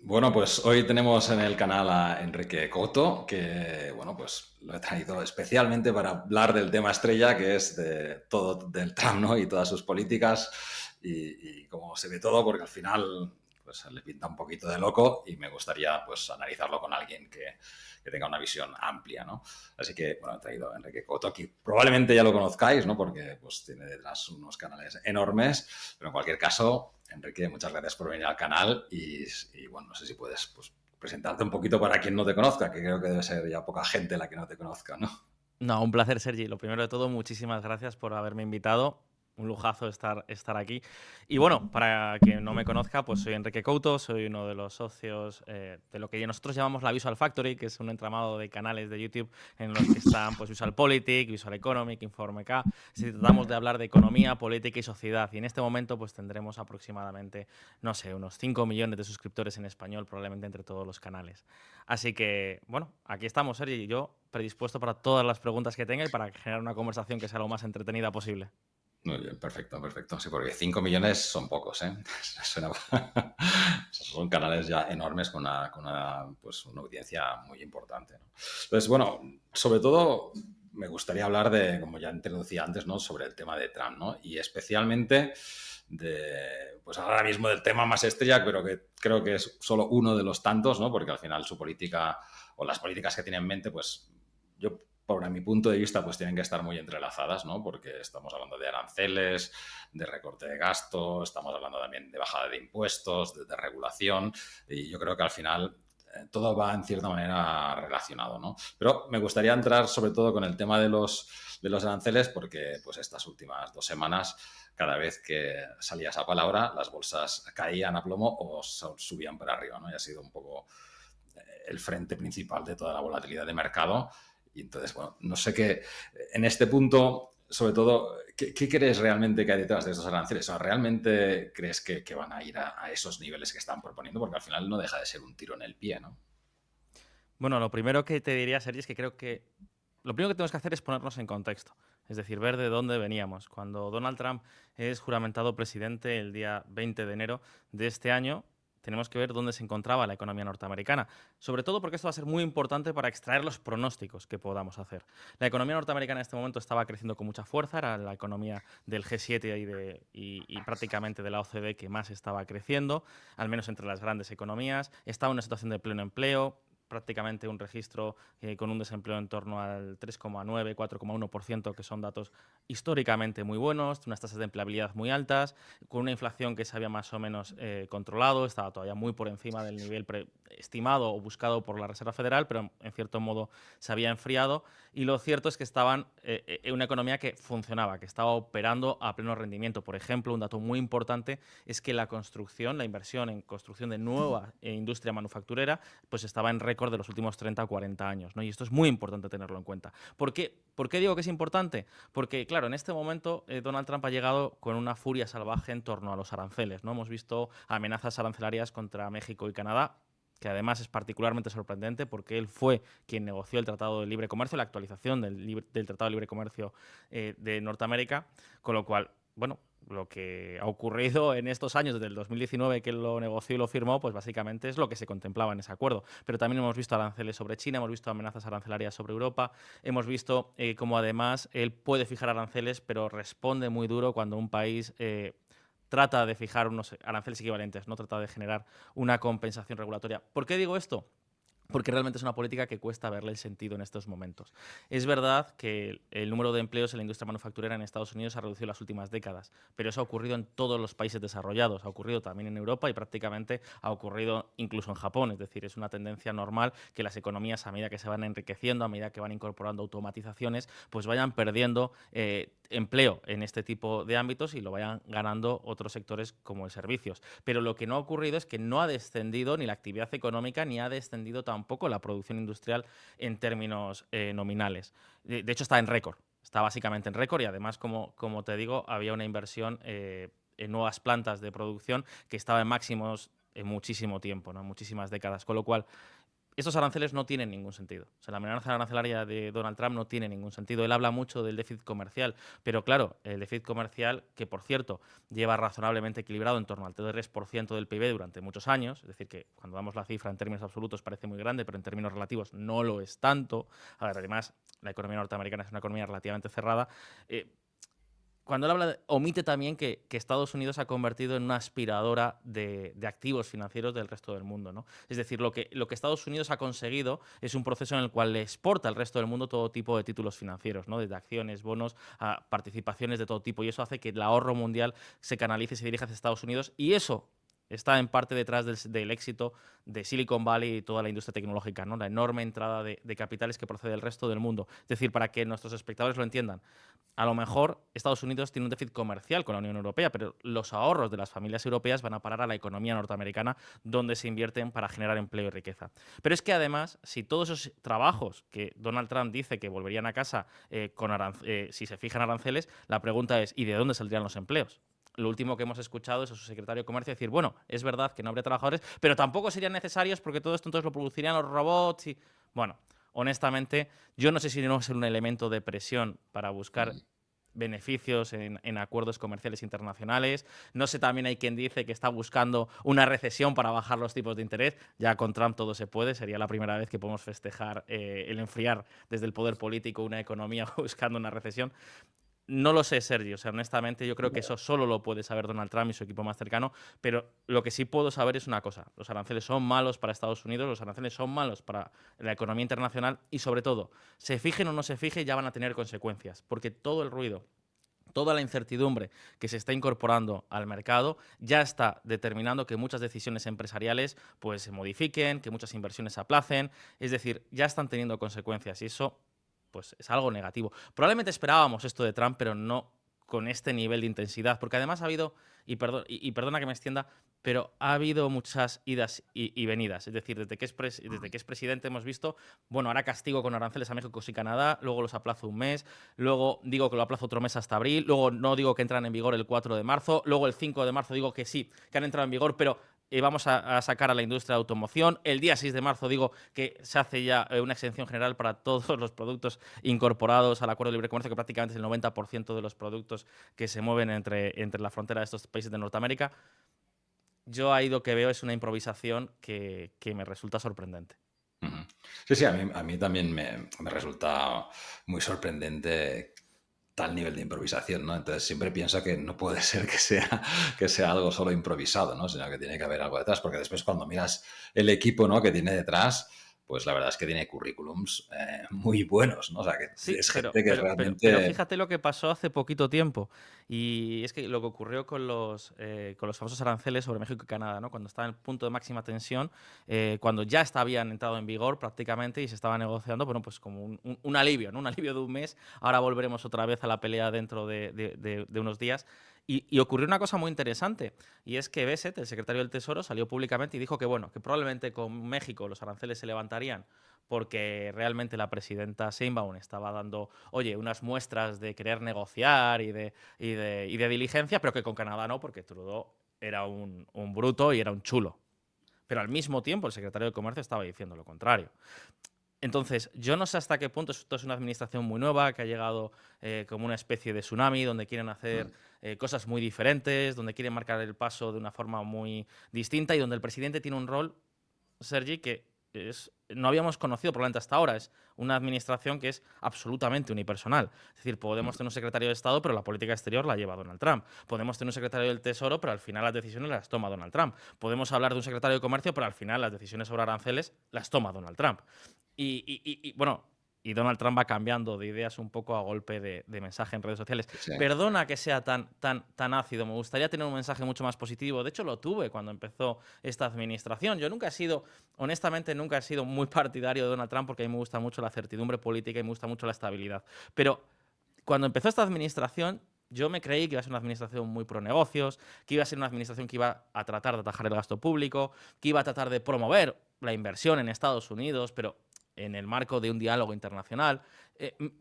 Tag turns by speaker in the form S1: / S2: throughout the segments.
S1: Bueno, pues hoy tenemos en el canal a Enrique Coto, que bueno, pues lo he traído especialmente para hablar del tema estrella, que es de todo del Trump, ¿no? Y todas sus políticas y cómo se ve todo, porque al final pues le pinta un poquito de loco y me gustaría pues analizarlo con alguien que tenga una visión amplia, ¿no? Así que, bueno, he traído a Enrique Coto, aquí probablemente ya lo conozcáis, ¿no? Porque pues tiene detrás unos canales enormes, pero en cualquier caso, Enrique, muchas gracias por venir al canal y bueno, no sé si puedes pues, presentarte un poquito para quien no te conozca, que creo que debe ser ya poca gente la que no te conozca, ¿no?
S2: No, un placer, Sergi. Lo primero de todo, muchísimas gracias por haberme invitado. Un lujazo estar aquí. Y bueno, para quien no me conozca, pues soy Enrique Couto, soy uno de los socios de lo que nosotros llamamos la Visual Factory, que es un entramado de canales de YouTube en los que están pues, Visual Politic, Visual Economic, Informe K. Si tratamos de hablar de economía, política y sociedad. Y en este momento pues tendremos aproximadamente, no sé, unos 5 millones de suscriptores en español, probablemente entre todos los canales. Así que, bueno, aquí estamos, Sergi, y yo predispuesto para todas las preguntas que tenga y para generar una conversación que sea lo más entretenida posible.
S1: Muy bien, perfecto, perfecto. Sí, porque 5 millones son pocos, ¿eh? Suena- Son canales ya enormes pues, una audiencia muy importante, ¿no? Entonces, bueno, sobre todo me gustaría hablar de, como ya introducía antes, ¿no? Sobre el tema de Trump, ¿no? Y especialmente pues ahora mismo del tema más estrella, pero que creo que es solo uno de los tantos, ¿no? Porque al final su política o las políticas que tiene en mente, pues yo por mi punto de vista, pues tienen que estar muy entrelazadas, ¿no? Porque estamos hablando de aranceles, de recorte de gasto, estamos hablando también de bajada de impuestos, de regulación, y yo creo que al final todo va en cierta manera relacionado, ¿no? Pero me gustaría entrar sobre todo con el tema de los aranceles porque pues estas últimas 2 semanas cada vez que salía esa palabra las bolsas caían a plomo o subían para arriba, ¿no? Y ha sido un poco el frente principal de toda la volatilidad de mercado. Y entonces, bueno, no sé qué, en este punto, sobre todo, ¿qué crees realmente que hay detrás de esos aranceles? O sea, ¿realmente crees que van a ir a esos niveles que están proponiendo? Porque al final no deja de ser un tiro en el pie, ¿no?
S2: Bueno, lo primero que te diría, Sergi, es que creo que lo primero que tenemos que hacer es ponernos en contexto. Es decir, ver de dónde veníamos. Cuando Donald Trump es juramentado presidente el día 20 de enero de este año, tenemos que ver dónde se encontraba la economía norteamericana. Sobre todo porque esto va a ser muy importante para extraer los pronósticos que podamos hacer. La economía norteamericana en este momento estaba creciendo con mucha fuerza, era la economía del G7 y prácticamente de la OCDE que más estaba creciendo, al menos entre las grandes economías. Estaba en una situación de pleno empleo, prácticamente un registro con un desempleo en torno al 3,9, 4,1%, que son datos históricamente muy buenos, unas tasas de empleabilidad muy altas, con una inflación que se había más o menos controlado, estaba todavía muy por encima del nivel estimado o buscado por la Reserva Federal, pero en cierto modo se había enfriado. Y lo cierto es que estaban en una economía que funcionaba, que estaba operando a pleno rendimiento. Por ejemplo, un dato muy importante es que la construcción, la inversión en construcción de nueva industria manufacturera, pues estaba en récord de los últimos 30 o 40 años, ¿no? Y esto es muy importante tenerlo en cuenta. ¿Por qué digo que es importante? Porque, claro, en este momento Donald Trump ha llegado con una furia salvaje en torno a los aranceles, ¿no? Hemos visto amenazas arancelarias contra México y Canadá, que además es particularmente sorprendente porque él fue quien negoció el Tratado de Libre Comercio, la actualización del Tratado de Libre Comercio de Norteamérica, con lo cual, bueno, lo que ha ocurrido en estos años, desde el 2019 que él lo negoció y lo firmó, pues básicamente es lo que se contemplaba en ese acuerdo. Pero también hemos visto aranceles sobre China, hemos visto amenazas arancelarias sobre Europa, hemos visto cómo además él puede fijar aranceles, pero responde muy duro cuando un país trata de fijar unos aranceles equivalentes, no trata de generar una compensación regulatoria. ¿Por qué digo esto? Porque realmente es una política que cuesta verle el sentido en estos momentos. Es verdad que el número de empleos en la industria manufacturera en Estados Unidos ha reducido en las últimas décadas, pero eso ha ocurrido en todos los países desarrollados, ha ocurrido también en Europa y prácticamente ha ocurrido incluso en Japón. Es decir, es una tendencia normal que las economías, a medida que se van enriqueciendo, a medida que van incorporando automatizaciones, pues vayan perdiendo empleo en este tipo de ámbitos y lo vayan ganando otros sectores como el servicios. Pero lo que no ha ocurrido es que no ha descendido ni la actividad económica ni ha descendido tampoco la producción industrial en términos nominales. De hecho, está en récord. Está básicamente en récord y además, como te digo, había una inversión en nuevas plantas de producción que estaba en máximos en muchísimo tiempo, ¿no? En muchísimas décadas. Con lo cual, estos aranceles no tienen ningún sentido. O sea, la amenaza arancelaria de Donald Trump no tiene ningún sentido. Él habla mucho del déficit comercial, pero claro, el déficit comercial, que por cierto lleva razonablemente equilibrado en torno al 3% del PIB durante muchos años, es decir, que cuando damos la cifra en términos absolutos parece muy grande, pero en términos relativos no lo es tanto. A ver, además, la economía norteamericana es una economía relativamente cerrada. Cuando él habla, omite también que Estados Unidos ha convertido en una aspiradora de activos financieros del resto del mundo, ¿no? Es decir, lo que Estados Unidos ha conseguido es un proceso en el cual le exporta al resto del mundo todo tipo de títulos financieros, ¿no? Desde acciones, bonos, a participaciones de todo tipo. Y eso hace que el ahorro mundial se canalice y se dirija hacia Estados Unidos. Y eso está en parte detrás del éxito de Silicon Valley y toda la industria tecnológica, ¿no? La enorme entrada de capitales que procede del resto del mundo. Es decir, para que nuestros espectadores lo entiendan, a lo mejor Estados Unidos tiene un déficit comercial con la Unión Europea, pero los ahorros de las familias europeas van a parar a la economía norteamericana, donde se invierten para generar empleo y riqueza. Pero es que además, si todos esos trabajos que Donald Trump dice que volverían a casa si se fijan aranceles, la pregunta es, ¿y de dónde saldrían los empleos? Lo último que hemos escuchado es a su secretario de Comercio decir, bueno, es verdad que no habría trabajadores, pero tampoco serían necesarios porque todo esto entonces lo producirían los robots y... Bueno, honestamente, yo no sé si no es un elemento de presión para buscar beneficios en acuerdos comerciales internacionales. No sé, también hay quien dice que está buscando una recesión para bajar los tipos de interés. Ya con Trump todo se puede. Sería la primera vez que podemos festejar el enfriar desde el poder político una economía buscando una recesión. No lo sé, Sergio. O sea, honestamente, yo creo que eso solo lo puede saber Donald Trump y su equipo más cercano. Pero lo que sí puedo saber es una cosa: los aranceles son malos para Estados Unidos, los aranceles son malos para la economía internacional y, sobre todo, se fijen o no se fijen, ya van a tener consecuencias. Porque todo el ruido, toda la incertidumbre que se está incorporando al mercado ya está determinando que muchas decisiones empresariales pues se modifiquen, que muchas inversiones se aplacen. Es decir, ya están teniendo consecuencias y eso pues es algo negativo. Probablemente esperábamos esto de Trump, pero no con este nivel de intensidad, porque además ha habido, y perdona que me extienda, pero ha habido muchas idas y venidas. Es decir, desde que es presidente hemos visto, bueno, ahora castigo con aranceles a México y Canadá, luego los aplazo un mes, luego digo que lo aplazo otro mes hasta abril, luego no digo que entran en vigor el 4 de marzo, luego el 5 de marzo digo que sí, que han entrado en vigor, pero vamos a sacar a la industria de automoción. El día 6 de marzo digo que se hace ya una exención general para todos los productos incorporados al Acuerdo de Libre Comercio, que prácticamente es el 90% de los productos que se mueven entre la frontera de estos países de Norteamérica. Yo ahí lo que veo es una improvisación que me resulta sorprendente.
S1: Ujú. Sí, sí, a mí también me resulta muy sorprendente tal nivel de improvisación, ¿no? Entonces siempre pienso que no puede ser que sea algo solo improvisado, ¿no? Sino que tiene que haber algo detrás, porque después cuando miras el equipo, ¿no?, que tiene detrás, pues la verdad es que tiene currículums muy buenos, ¿no? O sea, que
S2: Sí,
S1: es
S2: pero,
S1: gente que
S2: pero, pero, pero
S1: realmente...
S2: fíjate lo que pasó hace poquito tiempo. Y es que lo que ocurrió con los famosos aranceles sobre México y Canadá, ¿no? Cuando estaba en el punto de máxima tensión, cuando ya habían entrado en vigor prácticamente y se estaba negociando, bueno, pues como un alivio, ¿no? Un alivio de un mes. Ahora volveremos otra vez a la pelea dentro de unos días. Y ocurrió una cosa muy interesante, y es que Bessent, el secretario del Tesoro, salió públicamente y dijo que, bueno, que probablemente con México los aranceles se levantarían porque realmente la presidenta Sheinbaum estaba dando, oye, unas muestras de querer negociar y de diligencia, pero que con Canadá no, porque Trudeau era un bruto y era un chulo. Pero al mismo tiempo el secretario de Comercio estaba diciendo lo contrario. Entonces, yo no sé hasta qué punto esto es una administración muy nueva, que ha llegado como una especie de tsunami, donde quieren hacer cosas muy diferentes, donde quieren marcar el paso de una forma muy distinta y donde el presidente tiene un rol, Sergi, que no habíamos conocido probablemente hasta ahora. Es una administración que es absolutamente unipersonal. Es decir, podemos tener un secretario de Estado, pero la política exterior la lleva Donald Trump. Podemos tener un secretario del Tesoro, pero al final las decisiones las toma Donald Trump. Podemos hablar de un secretario de Comercio, pero al final las decisiones sobre aranceles las toma Donald Trump. Bueno, y Donald Trump va cambiando de ideas un poco a golpe de mensaje en redes sociales.
S1: Sí.
S2: Perdona que sea tan ácido, me gustaría tener un mensaje mucho más positivo. De hecho, lo tuve cuando empezó esta administración. Yo honestamente, nunca he sido muy partidario de Donald Trump porque a mí me gusta mucho la certidumbre política y me gusta mucho la estabilidad. Pero cuando empezó esta administración, yo me creí que iba a ser una administración muy pro negocios, que iba a ser una administración que iba a tratar de atajar el gasto público, que iba a tratar de promover la inversión en Estados Unidos, pero en el marco de un diálogo internacional.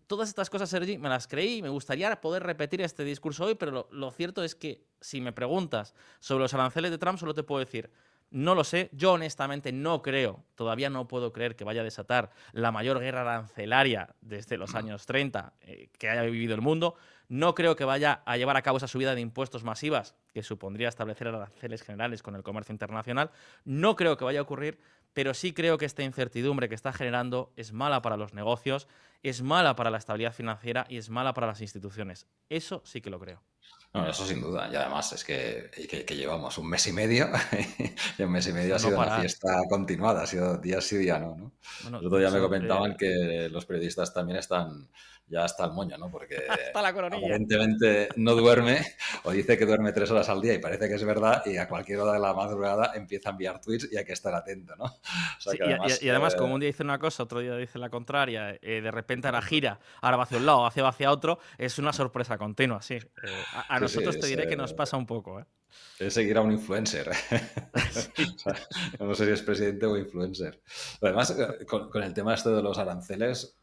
S2: Todas estas cosas, Sergi, me las creí y me gustaría poder repetir este discurso hoy, pero lo cierto es que si me preguntas sobre los aranceles de Trump, solo te puedo decir, No lo sé, yo honestamente no creo, todavía no puedo creer que vaya a desatar la mayor guerra arancelaria desde los
S1: Mm.
S2: años 30 que haya vivido el mundo. No creo que vaya a llevar a cabo esa subida de impuestos masivas que supondría establecer aranceles generales con el comercio internacional. No creo que vaya a ocurrir, pero sí creo que esta incertidumbre que está generando es mala para los negocios, es mala para la estabilidad financiera y es mala para las instituciones. Eso sí que lo creo.
S1: No, eso sin duda. Y además es que llevamos un mes y medio y un mes y medio ha
S2: No
S1: sido una
S2: parar.
S1: fiesta continuada, ha sido día sí, día no, ¿no?
S2: Bueno,
S1: El otro
S2: de
S1: día me
S2: hecho,
S1: comentaban que los periodistas también están ya hasta el moño, ¿no? Porque
S2: hasta la coronilla.
S1: aparentemente no duerme o dice que duerme 3 horas al día y parece que es verdad y a cualquier hora de la madrugada empieza a enviar tweets y hay que estar atento, ¿no? O sea
S2: Sí,
S1: que
S2: y,
S1: además,
S2: y además, como un día dice una cosa, otro día dice la contraria, de repente ahora gira, ahora va hacia un lado, hacia otro, es una sorpresa continua, sí. A
S1: sí, sí,
S2: nosotros te diré que nos pasa un poco, ¿eh?
S1: es seguir a un influencer.
S2: Sí.
S1: O sea, no sé si es presidente o influencer. Además, con el tema este de los aranceles,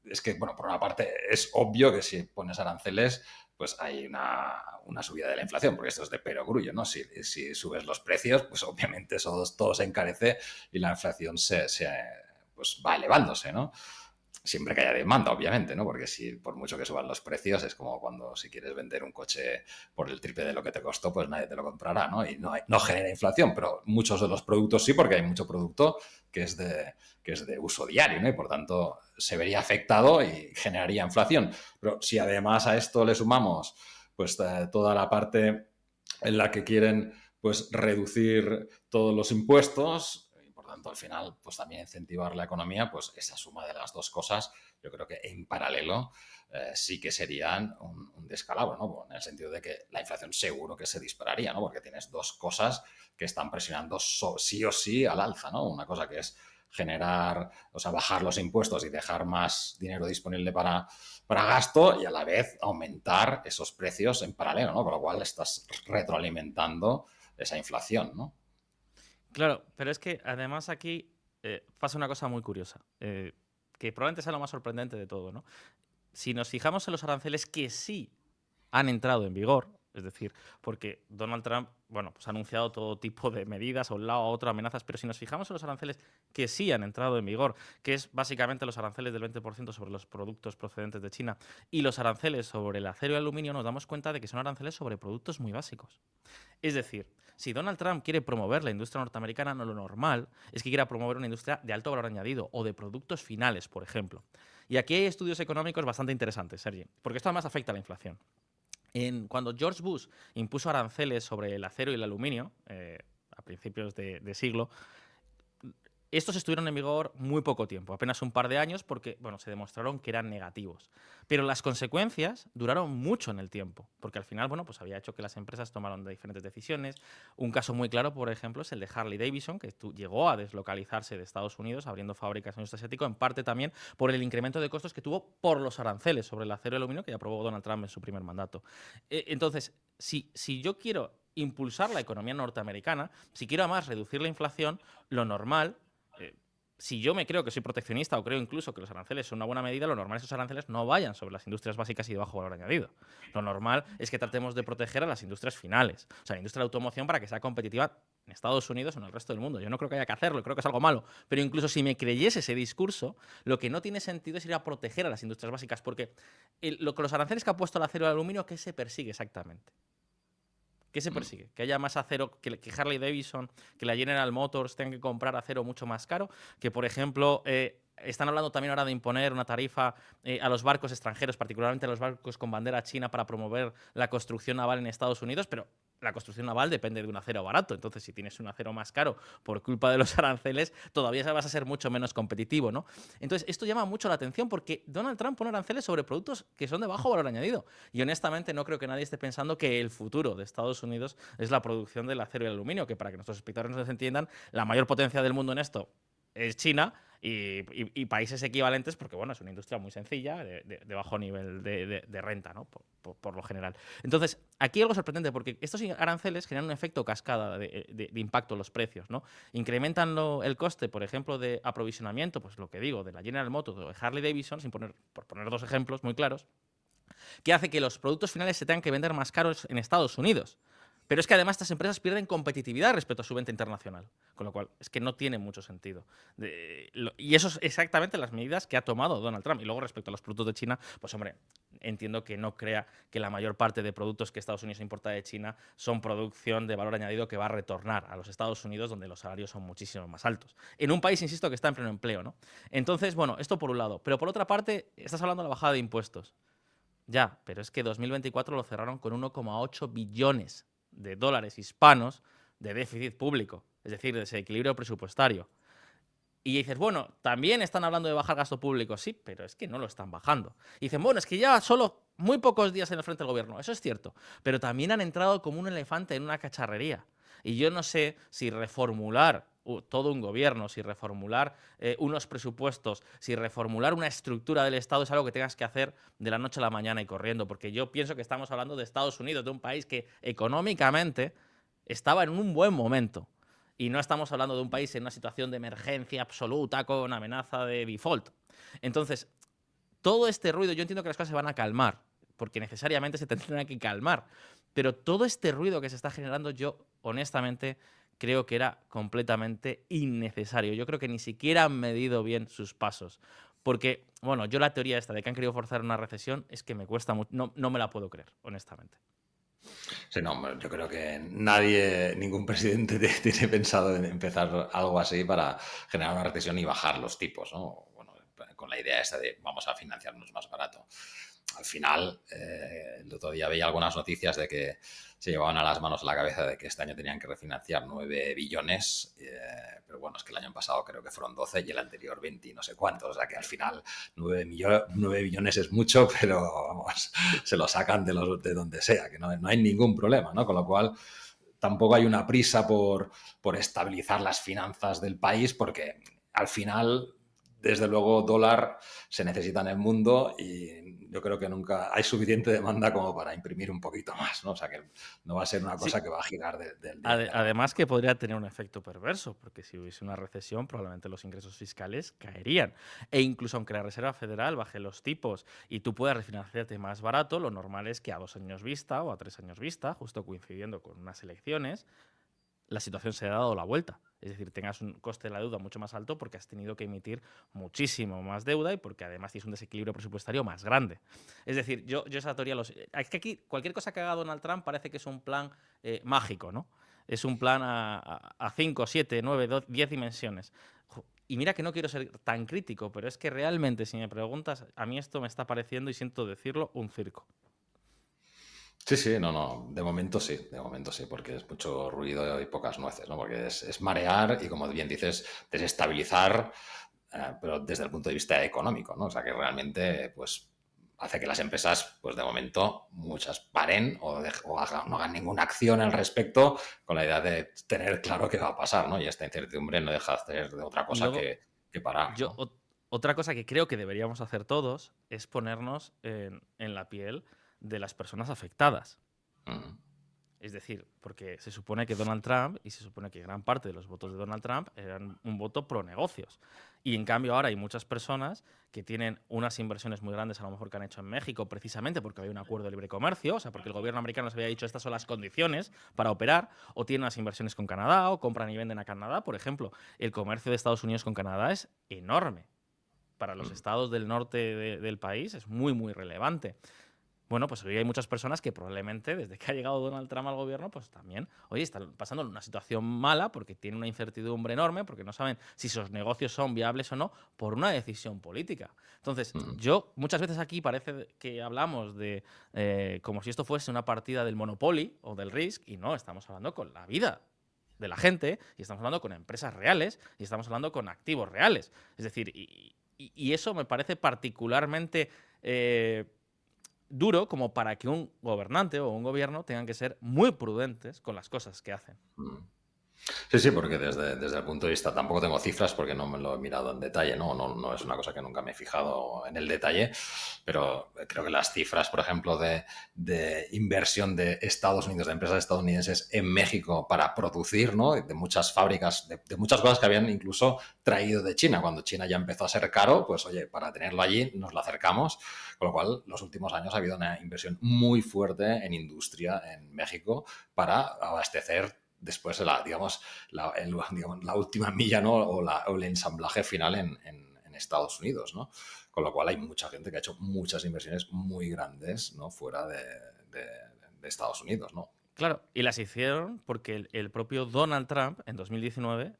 S1: es que, bueno, por una parte es obvio que si pones aranceles, pues hay una subida de la inflación, porque esto es de perogrullo, ¿no? Si subes los precios, pues obviamente todo se encarece y la inflación pues va elevándose, ¿no? Siempre que haya demanda, obviamente, ¿no? Porque si por mucho que suban los precios, es como cuando si quieres vender un coche por el triple de lo que te costó, pues nadie te lo comprará, ¿no? Y no genera inflación, pero muchos de los productos sí, porque hay mucho producto que es de uso diario, ¿no? Y por tanto se vería afectado y generaría inflación. Pero si además a esto le sumamos pues toda la parte en la que quieren pues reducir todos los impuestos y por tanto al final pues también incentivar la economía, pues esa suma de las dos cosas yo creo que en paralelo sí que serían un descalabro, ¿no? En el sentido de que la inflación seguro que se dispararía, ¿no? Porque tienes dos cosas que están presionando sí o sí al alza, ¿no? Una cosa que es generar, o sea, bajar los impuestos y dejar más dinero disponible para gasto y a la vez aumentar esos precios en paralelo, ¿no? Con lo cual estás retroalimentando esa inflación, ¿no?
S2: Claro, pero es que además aquí pasa una cosa muy curiosa, que probablemente sea lo más sorprendente de todo, ¿no? Si nos fijamos en los aranceles que sí han entrado en vigor, es decir, porque Donald Trump, bueno, pues ha anunciado todo tipo de medidas a un lado, a otro, amenazas, pero si nos fijamos en los aranceles que sí han entrado en vigor, que es básicamente los aranceles del 20% sobre los productos procedentes de China y los aranceles sobre el acero y el aluminio, nos damos cuenta de que son aranceles sobre productos muy básicos. Es decir, si Donald Trump quiere promover la industria norteamericana, no lo normal es que quiera promover una industria de alto valor añadido o de productos finales, por ejemplo. Y aquí hay estudios económicos bastante interesantes, Sergi, porque esto además afecta a la inflación. Cuando George Bush impuso aranceles sobre el acero y el aluminio, a principios de siglo, estos estuvieron en vigor muy poco tiempo, apenas un par de años, porque bueno, se demostraron que eran negativos. Pero las consecuencias duraron mucho en el tiempo, porque al final bueno, pues había hecho que las empresas tomaran diferentes decisiones. Un caso muy claro, por ejemplo, es el de Harley Davidson, que llegó a deslocalizarse de Estados Unidos, abriendo fábricas en el sudeste asiático, en parte también por el incremento de costos que tuvo por los aranceles sobre el acero y el aluminio que ya aprobó Donald Trump en su primer mandato. Entonces, si yo quiero impulsar la economía norteamericana, si quiero además reducir la inflación, lo normal eh, si yo me creo que soy proteccionista o creo incluso que los aranceles son una buena medida, lo normal es que esos aranceles no vayan sobre las industrias básicas y de bajo valor añadido. Lo normal es que tratemos de proteger a las industrias finales, o sea, la industria de automoción para que sea competitiva en Estados Unidos o en el resto del mundo. Yo no creo que haya que hacerlo, creo que es algo malo. Pero incluso si me creyese ese discurso, lo que no tiene sentido es ir a proteger a las industrias básicas, porque lo que los aranceles que ha puesto el acero y el aluminio, ¿qué se persigue exactamente? ¿Qué se
S1: Mm.
S2: persigue? Que haya más acero, que Harley Davidson, que la General Motors tengan que comprar acero mucho más caro, que por ejemplo están hablando también ahora de imponer una tarifa a los barcos extranjeros, particularmente a los barcos con bandera china para promover la construcción naval en Estados Unidos, pero la construcción naval depende de un acero barato, entonces si tienes un acero más caro por culpa de los aranceles, todavía vas a ser mucho menos competitivo, ¿no? Entonces esto llama mucho la atención porque Donald Trump pone aranceles sobre productos que son de bajo valor añadido. Y honestamente no creo que nadie esté pensando que el futuro de Estados Unidos es la producción del acero y el aluminio, que para que nuestros espectadores nos entiendan, la mayor potencia del mundo en esto es China y países equivalentes, porque bueno, es una industria muy sencilla, de bajo nivel de renta, ¿no? Por lo general. Entonces, aquí algo sorprendente, porque estos aranceles generan un efecto cascada de impacto en los precios, ¿no? Incrementan el coste, por ejemplo, de aprovisionamiento, pues lo que digo, de la General Motors o de Harley Davidson, por poner dos ejemplos muy claros, que hace que los productos finales se tengan que vender más caros en Estados Unidos. Pero es que además estas empresas pierden competitividad respecto a su venta internacional, con lo cual es que no tiene mucho sentido. Y eso es exactamente las medidas que ha tomado Donald Trump. Y luego respecto a los productos de China, pues hombre, entiendo que no crea que la mayor parte de productos que Estados Unidos importa de China son producción de valor añadido que va a retornar a los Estados Unidos, donde los salarios son muchísimo más altos. En un país, insisto, que está en pleno empleo, ¿no? Entonces, bueno, esto por un lado. Pero por otra parte, estás hablando de la bajada de impuestos. Ya, pero es que 2024 lo cerraron con 1,8 billones de dólares hispanos de déficit público, es decir, de desequilibrio presupuestario. Y dices, bueno, también están hablando de bajar gasto público, sí, pero es que no lo están bajando. Y dicen, bueno, es que ya solo muy pocos días en el frente del gobierno, eso es cierto, pero también han entrado como un elefante en una cacharrería. Y yo no sé si reformular todo un gobierno, si reformular unos presupuestos, si reformular una estructura del Estado es algo que tengas que hacer de la noche a la mañana y corriendo, porque yo pienso que estamos hablando de Estados Unidos, de un país que económicamente estaba en un buen momento. Y no estamos hablando de un país en una situación de emergencia absoluta con amenaza de default. Entonces, todo este ruido, yo entiendo que las cosas se van a calmar, porque necesariamente se tendrán que calmar, pero todo este ruido que se está generando, yo honestamente creo que era completamente innecesario. Yo creo que ni siquiera han medido bien sus pasos. Porque, bueno, yo la teoría esta de que han querido forzar una recesión es que me cuesta mucho, no me la puedo creer, honestamente.
S1: Sí, no, hombre, yo creo que nadie, ningún presidente tiene pensado en empezar algo así para generar una recesión y bajar los tipos, ¿no? Bueno, con la idea esta de vamos a financiarnos más barato. Al final, el otro día veía algunas noticias de que se llevaban a las manos a la cabeza de que este año tenían que refinanciar 9 billones, pero bueno, es que el año pasado creo que fueron 12 y el anterior 20 y no sé cuántos, o sea que al final 9 billones es mucho, pero vamos, se lo sacan de donde sea, que no hay ningún problema, ¿no? Con lo cual tampoco hay una prisa por estabilizar las finanzas del país porque al final, desde luego, dólar se necesita en el mundo y yo creo que nunca hay suficiente demanda como para imprimir un poquito más, ¿no? O sea que no va a ser una cosa
S2: Sí,
S1: que va a girar del día a la noche.
S2: Además que podría tener un efecto perverso, porque si hubiese una recesión, probablemente los ingresos fiscales caerían. E incluso aunque la Reserva Federal baje los tipos y tú puedas refinanciarte más barato, lo normal es que a 2 años vista o a 3 años vista, justo coincidiendo con unas elecciones, la situación se ha dado la vuelta. Es decir, tengas un coste de la deuda mucho más alto porque has tenido que emitir muchísimo más deuda y porque además tienes un desequilibrio presupuestario más grande. Es decir, yo esa teoría... Es que aquí cualquier cosa que haga Donald Trump parece que es un plan mágico, ¿no? Es un plan a 5, 7, 9, 10 dimensiones. Y mira que no quiero ser tan crítico, pero es que realmente, si me preguntas, a mí esto me está pareciendo, y siento decirlo, un circo.
S1: Sí, sí, no, de momento sí, porque es mucho ruido y pocas nueces, ¿no? Porque es marear y, como bien dices, desestabilizar, pero desde el punto de vista económico, ¿no? O sea, que realmente, pues, hace que las empresas, pues, de momento, muchas paren o no hagan ninguna acción al respecto con la idea de tener claro qué va a pasar, ¿no? Y esta incertidumbre no deja de hacer de otra
S2: Y
S1: cosa
S2: luego,
S1: que parar,
S2: yo,
S1: ¿no?
S2: otra cosa que creo que deberíamos hacer todos es ponernos en la piel de las personas afectadas.
S1: Mm.
S2: Es decir, porque se supone que Donald Trump, y se supone que gran parte de los votos de Donald Trump eran un voto pro negocios. Y en cambio ahora hay muchas personas que tienen unas inversiones muy grandes a lo mejor que han hecho en México precisamente porque había un acuerdo de libre comercio, o sea, porque el gobierno americano les había dicho estas son las condiciones para operar, o tienen unas inversiones con Canadá, o compran y venden a Canadá. Por ejemplo, el comercio de Estados Unidos con Canadá es enorme. Para los
S1: Mm.
S2: estados del norte del país es muy, muy relevante. Bueno, pues hoy hay muchas personas que probablemente desde que ha llegado Donald Trump al gobierno, pues también, oye, están pasando una situación mala porque tienen una incertidumbre enorme, porque no saben si sus negocios son viables o no, por una decisión política. Entonces,
S1: Mm.
S2: yo muchas veces aquí parece que hablamos de como si esto fuese una partida del Monopoly o del Risk, y no, estamos hablando con la vida de la gente, y estamos hablando con empresas reales, y estamos hablando con activos reales. Es decir, y eso me parece particularmente... duro como para que un gobernante o un gobierno tengan que ser muy prudentes con las cosas que hacen.
S1: Mm. Sí, sí, porque desde el punto de vista, tampoco tengo cifras porque no me lo he mirado en detalle, ¿no? No, no es una cosa que nunca me he fijado en el detalle, pero creo que las cifras, por ejemplo, de inversión de Estados Unidos, de empresas estadounidenses en México para producir, ¿no? De muchas fábricas, de muchas cosas que habían incluso traído de China. Cuando China ya empezó a ser caro, pues oye, para tenerlo allí nos lo acercamos, con lo cual los últimos años ha habido una inversión muy fuerte en industria en México para abastecer después digamos, digamos, la última milla, ¿no? O el ensamblaje final en Estados Unidos, ¿no? Con lo cual hay mucha gente que ha hecho muchas inversiones muy grandes, ¿no? Fuera de, de Estados Unidos, ¿no?
S2: Claro, y las hicieron porque el propio Donald Trump en 2019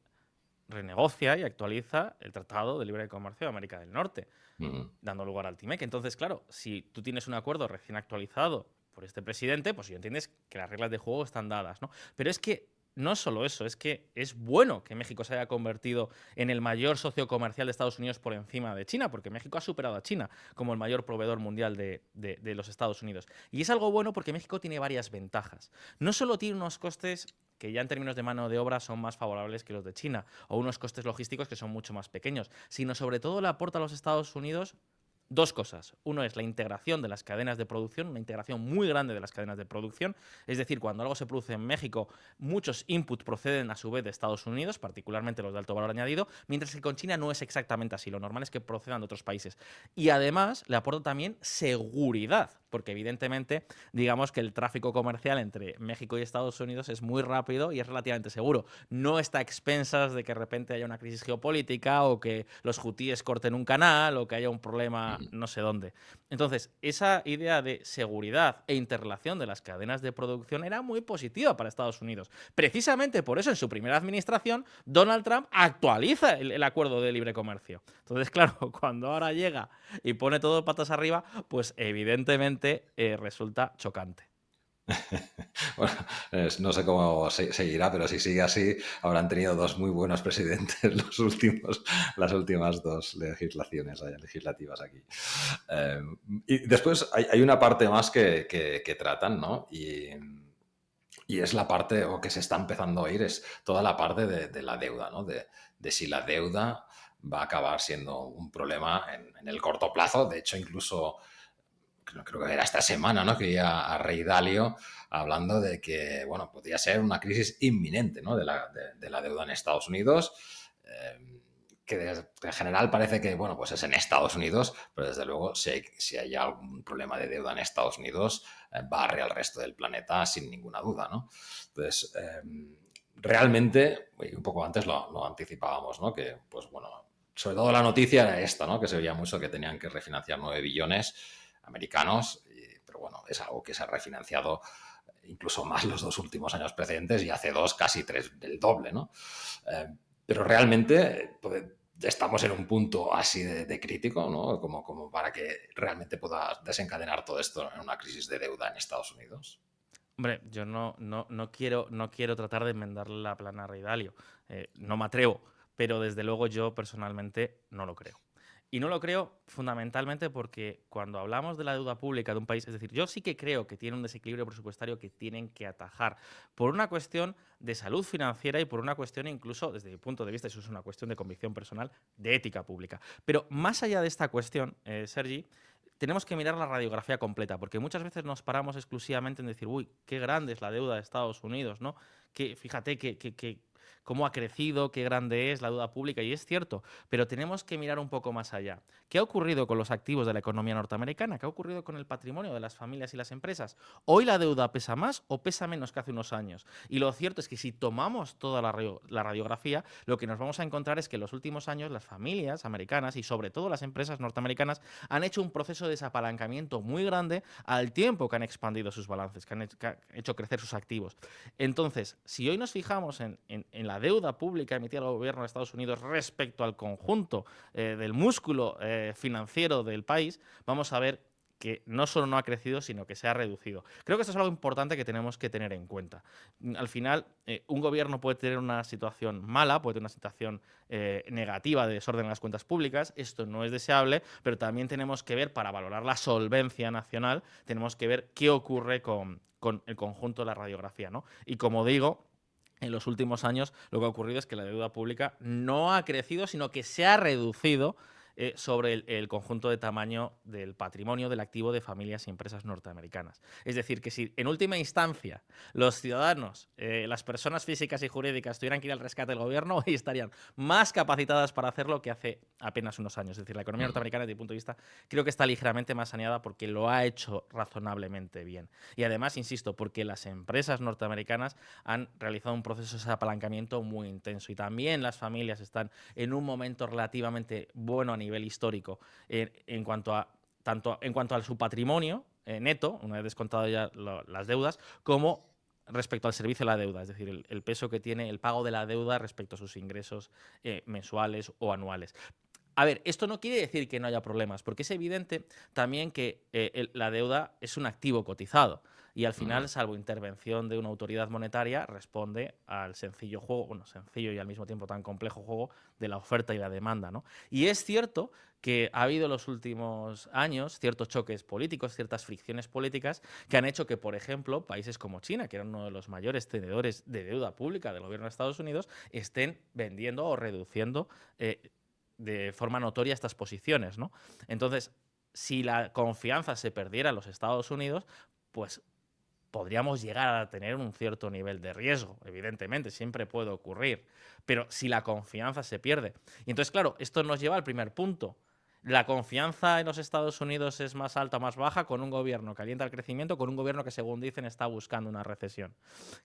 S2: renegocia y actualiza el Tratado de Libre Comercio de América del Norte,
S1: Mm.
S2: dando lugar al TIMEC. Entonces, claro, si tú tienes un acuerdo recién actualizado por este presidente, pues yo entiendes que las reglas de juego están dadas, ¿no? Pero es que no es solo eso, es que es bueno que México se haya convertido en el mayor socio comercial de Estados Unidos por encima de China, porque México ha superado a China como el mayor proveedor mundial de los Estados Unidos. Y es algo bueno porque México tiene varias ventajas. No solo tiene unos costes que ya en términos de mano de obra son más favorables que los de China, o unos costes logísticos que son mucho más pequeños, sino sobre todo le aporta a los Estados Unidos dos cosas. Uno es la integración de las cadenas de producción, una integración muy grande de las cadenas de producción. Es decir, cuando algo se produce en México, muchos inputs proceden a su vez de Estados Unidos, particularmente los de alto valor añadido, mientras que con China no es exactamente así. Lo normal es que procedan de otros países. Y además le aporta también seguridad, porque evidentemente, digamos que el tráfico comercial entre México y Estados Unidos es muy rápido y es relativamente seguro. No está a expensas de que de repente haya una crisis geopolítica o que los hutíes corten un canal o que haya un problema
S1: Mm.
S2: no sé dónde. Entonces, esa idea de seguridad e interrelación de las cadenas de producción era muy positiva para Estados Unidos. Precisamente por eso, en su primera administración, Donald Trump actualiza el acuerdo de libre comercio. Entonces, claro, cuando ahora llega y pone todo patas arriba, pues evidentemente resulta chocante.
S1: Bueno, no sé cómo seguirá, pero si sigue así, habrán tenido dos muy buenos presidentes las últimas dos legislativas aquí. Eh, y después hay una parte más que tratan, ¿no? Y es la parte, o que se está empezando a oír, es toda la parte de la deuda, ¿no? De si la deuda va a acabar siendo un problema en el corto plazo. De hecho, incluso creo que era esta semana, ¿no? Que oía a Rey Dalio hablando de que, bueno, podría ser una crisis inminente, ¿no? De la deuda en Estados Unidos, que en general parece que, bueno, pues es en Estados Unidos, pero desde luego si hay algún problema de deuda en Estados Unidos, barre al resto del planeta sin ninguna duda, ¿no? Entonces, realmente, y un poco antes lo anticipábamos, ¿no? Que, pues bueno, sobre todo la noticia era esta, ¿no? Que se veía mucho que tenían que refinanciar 9 billones americanos, pero bueno, es algo que se ha refinanciado incluso más los dos últimos años precedentes y hace dos casi tres del doble, ¿no? Eh, pero realmente estamos en un punto así de crítico, ¿no? Como para que realmente pueda desencadenar todo esto en una crisis de deuda en Estados Unidos.
S2: Hombre, yo no quiero tratar de enmendarle la plana a Rey Dalio. No me atrevo, pero desde luego yo personalmente no lo creo. Y no lo creo fundamentalmente porque cuando hablamos de la deuda pública de un país, es decir, yo sí que creo que tiene un desequilibrio presupuestario que tienen que atajar por una cuestión de salud financiera y por una cuestión incluso, desde mi punto de vista, eso es una cuestión de convicción personal, de ética pública. Pero más allá de esta cuestión, Sergi, tenemos que mirar la radiografía completa, porque muchas veces nos paramos exclusivamente en decir, uy, qué grande es la deuda de Estados Unidos, ¿no? Que fíjate que cómo ha crecido, qué grande es la deuda pública, y es cierto, pero tenemos que mirar un poco más allá. ¿Qué ha ocurrido con los activos de la economía norteamericana? ¿Qué ha ocurrido con el patrimonio de las familias y las empresas? ¿Hoy la deuda pesa más o pesa menos que hace unos años? Y lo cierto es que si tomamos toda la radiografía, lo que nos vamos a encontrar es que en los últimos años las familias americanas y sobre todo las empresas norteamericanas han hecho un proceso de desapalancamiento muy grande al tiempo que han expandido sus balances, que han hecho crecer sus activos. Entonces, si hoy nos fijamos en la deuda pública emitida al gobierno de Estados Unidos respecto al conjunto del músculo financiero del país, vamos a ver que no solo no ha crecido, sino que se ha reducido. Creo que esto es algo importante que tenemos que tener en cuenta. Al final, un gobierno puede tener una situación mala, puede tener una situación negativa de desorden en las cuentas públicas. Esto no es deseable, pero también tenemos que ver, para valorar la solvencia nacional, tenemos que ver qué ocurre con el conjunto de la radiografía, ¿no? Y como digo, en los últimos años lo que ha ocurrido es que la deuda pública no ha crecido, sino que se ha reducido sobre el conjunto de tamaño del patrimonio del activo de familias y empresas norteamericanas. Es decir, que si en última instancia los ciudadanos, las personas físicas y jurídicas tuvieran que ir al rescate del gobierno, hoy estarían más capacitadas para hacerlo que hace apenas unos años. Es decir, la economía
S1: Ujú.
S2: norteamericana, desde mi punto de vista, creo que está ligeramente más saneada porque lo ha hecho razonablemente bien. Y además, insisto, porque las empresas norteamericanas han realizado un proceso de apalancamiento muy intenso y también las familias están en un momento relativamente bueno a nivel histórico en cuanto a tanto en cuanto a su patrimonio neto, una vez descontado ya las deudas, como respecto al servicio de la deuda, es decir, el peso que tiene el pago de la deuda respecto a sus ingresos mensuales o anuales. A ver, esto no quiere decir que no haya problemas, porque es evidente también que la deuda es un activo cotizado y al
S1: Ujú.
S2: final, salvo intervención de una autoridad monetaria, responde al sencillo juego, bueno, sencillo y al mismo tiempo tan complejo juego de la oferta y la demanda, ¿no? Y es cierto que ha habido en los últimos años ciertos choques políticos, ciertas fricciones políticas que han hecho que, por ejemplo, países como China, que eran uno de los mayores tenedores de deuda pública del gobierno de Estados Unidos, estén vendiendo o reduciendo de forma notoria estas posiciones, ¿no? Entonces, si la confianza se perdiera en los Estados Unidos, pues podríamos llegar a tener un cierto nivel de riesgo, evidentemente, siempre puede ocurrir, pero si la confianza se pierde. Y entonces, claro, esto nos lleva al primer punto. La confianza en los Estados Unidos es más alta o más baja con un gobierno que alienta el crecimiento, con un gobierno que, según dicen, está buscando una recesión.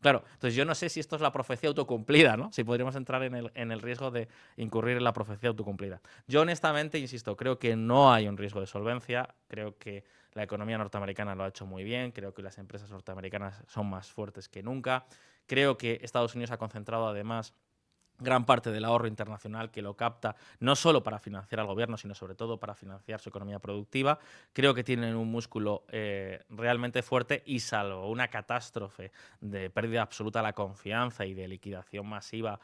S2: Claro, entonces yo no sé si esto es la profecía autocumplida, ¿no? Si podríamos entrar en el riesgo de incurrir en la profecía autocumplida. Yo honestamente, insisto, creo que no hay un riesgo de solvencia, creo que la economía norteamericana lo ha hecho muy bien, creo que las empresas norteamericanas son más fuertes que nunca, creo que Estados Unidos ha concentrado además gran parte del ahorro internacional que lo capta, no solo para financiar al gobierno, sino sobre todo para financiar su economía productiva. Creo que tienen un músculo realmente fuerte y salvo una catástrofe de pérdida absoluta de la confianza y de liquidación masiva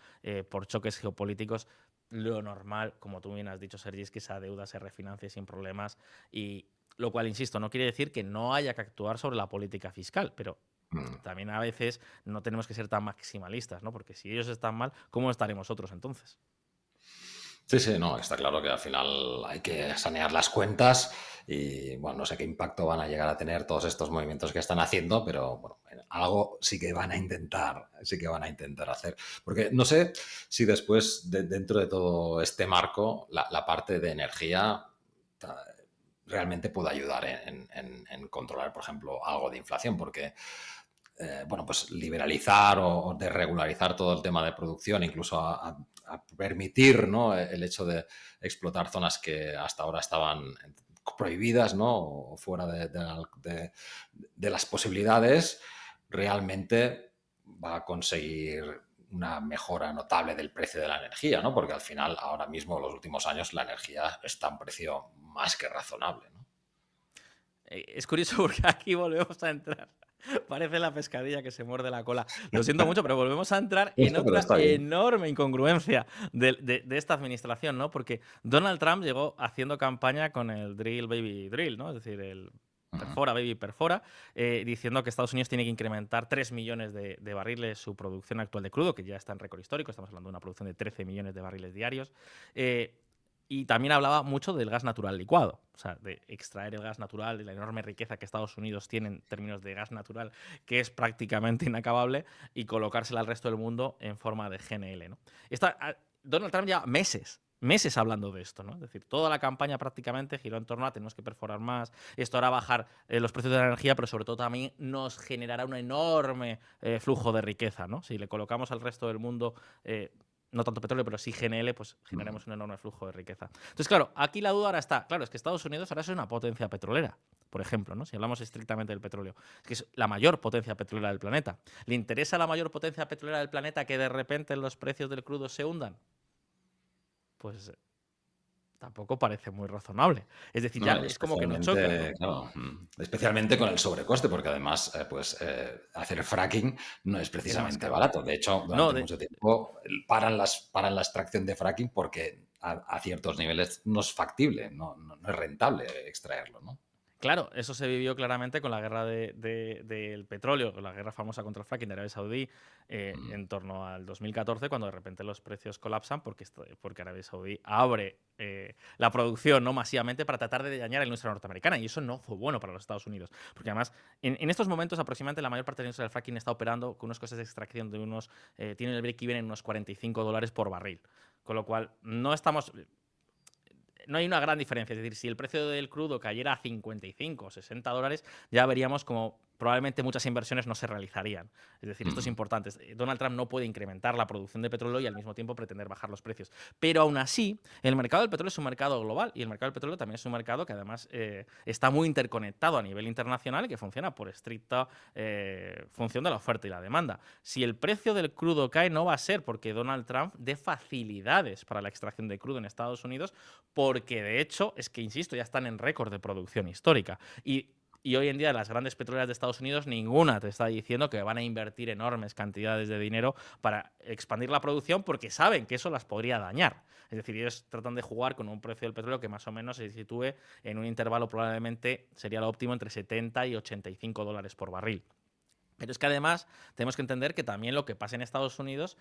S2: por choques geopolíticos, lo normal, como tú bien has dicho, Sergi, es que esa deuda se refinancie sin problemas y lo cual, insisto, no quiere decir que no haya que actuar sobre la política fiscal, pero
S1: Mm.
S2: también a veces no tenemos que ser tan maximalistas, ¿no? Porque si ellos están mal, ¿cómo estaremos nosotros entonces?
S1: Sí, sí, no, está claro que al final hay que sanear las cuentas y bueno, no sé qué impacto van a llegar a tener todos estos movimientos que están haciendo, pero bueno, algo sí que van a intentar, sí que van a intentar hacer. Porque no sé si después, dentro de todo este marco, la parte de energía ta- realmente puede ayudar en controlar, por ejemplo, algo de inflación, porque bueno, pues liberalizar o desregularizar todo el tema de producción, incluso a permitir, ¿no?, el hecho de explotar zonas que hasta ahora estaban prohibidas, ¿no?, o fuera de las posibilidades, realmente va a conseguir una mejora notable del precio de la energía, ¿no? Porque al final, ahora mismo, en los últimos años, la energía está a un precio más que razonable, ¿no?
S2: Es curioso porque aquí volvemos a entrar. Parece la pescadilla que se muerde la cola. Lo siento mucho, pero volvemos a entrar
S1: No
S2: en
S1: sé, pero
S2: otra
S1: está bien.
S2: enorme incongruencia de esta administración, ¿no? Porque Donald Trump llegó haciendo campaña con el Drill Baby Drill, ¿no? Es decir, el
S1: Ujú.
S2: perfora Baby perfora, diciendo que Estados Unidos tiene que incrementar 3 millones de barriles su producción actual de crudo, que ya está en récord histórico, estamos hablando de una producción de 13 millones de barriles diarios. Eh, y también hablaba mucho del gas natural licuado, o sea, de extraer el gas natural y la enorme riqueza que Estados Unidos tiene en términos de gas natural, que es prácticamente inacabable, y colocársela al resto del mundo en forma de GNL, ¿no? Donald Trump lleva meses hablando de esto, ¿no? Es decir, toda la campaña prácticamente giró en torno a tenemos que perforar más, esto hará bajar los precios de la energía, pero sobre todo también nos generará un enorme flujo de riqueza, ¿no? Si le colocamos al resto del mundo no tanto petróleo, pero sí GNL, pues
S1: Ujú.
S2: generamos un enorme flujo de riqueza. Entonces, claro, aquí la duda ahora está, claro, es que Estados Unidos ahora es una potencia petrolera, por ejemplo, ¿no? Si hablamos estrictamente del petróleo, es que es la mayor potencia petrolera del planeta. ¿Le interesa a la mayor potencia petrolera del planeta que de repente los precios del crudo se hundan? Pues tampoco parece muy razonable. Es decir, ya
S1: No, y
S2: es como que nos choca,
S1: especialmente,
S2: ¿no?
S1: claro, especialmente con el sobrecoste, porque además, pues, hacer fracking no es
S2: Es más
S1: precisamente
S2: caro.
S1: barato. De hecho,
S2: No,
S1: durante mucho tiempo paran la extracción de fracking porque a ciertos niveles no es factible, no es rentable extraerlo, ¿no?
S2: Claro, eso se vivió claramente con la guerra del petróleo, con la guerra famosa contra el fracking de Arabia Saudí
S1: Mm.
S2: en torno al 2014, cuando de repente los precios colapsan porque Arabia Saudí abre la producción no masivamente para tratar de dañar a la industria norteamericana. Y eso no fue bueno para los Estados Unidos. Porque además, en estos momentos, aproximadamente la mayor parte de la industria del fracking está operando con unos costes de extracción de tienen el break-even en unos $45 por barril. Con lo cual, no hay una gran diferencia. Es decir, si el precio del crudo cayera a 55 o $60, ya veríamos como probablemente muchas inversiones no se realizarían. Es decir, esto es
S1: Mm.
S2: importante. Donald Trump no puede incrementar la producción de petróleo y al mismo tiempo pretender bajar los precios. Pero aún así, el mercado del petróleo es un mercado global y el mercado del petróleo también es un mercado que además está muy interconectado a nivel internacional y que funciona por estricta función de la oferta y la demanda. Si el precio del crudo cae, no va a ser porque Donald Trump dé facilidades para la extracción de crudo en Estados Unidos, porque de hecho, es que, insisto, ya están en récord de producción histórica. Y hoy en día las grandes petroleras de Estados Unidos, ninguna te está diciendo que van a invertir enormes cantidades de dinero para expandir la producción porque saben que eso las podría dañar. Es decir, ellos tratan de jugar con un precio del petróleo que más o menos se sitúe en un intervalo, probablemente sería lo óptimo, entre 70 y $85 por barril. Pero es que además tenemos que entender que también lo que pasa en Estados Unidos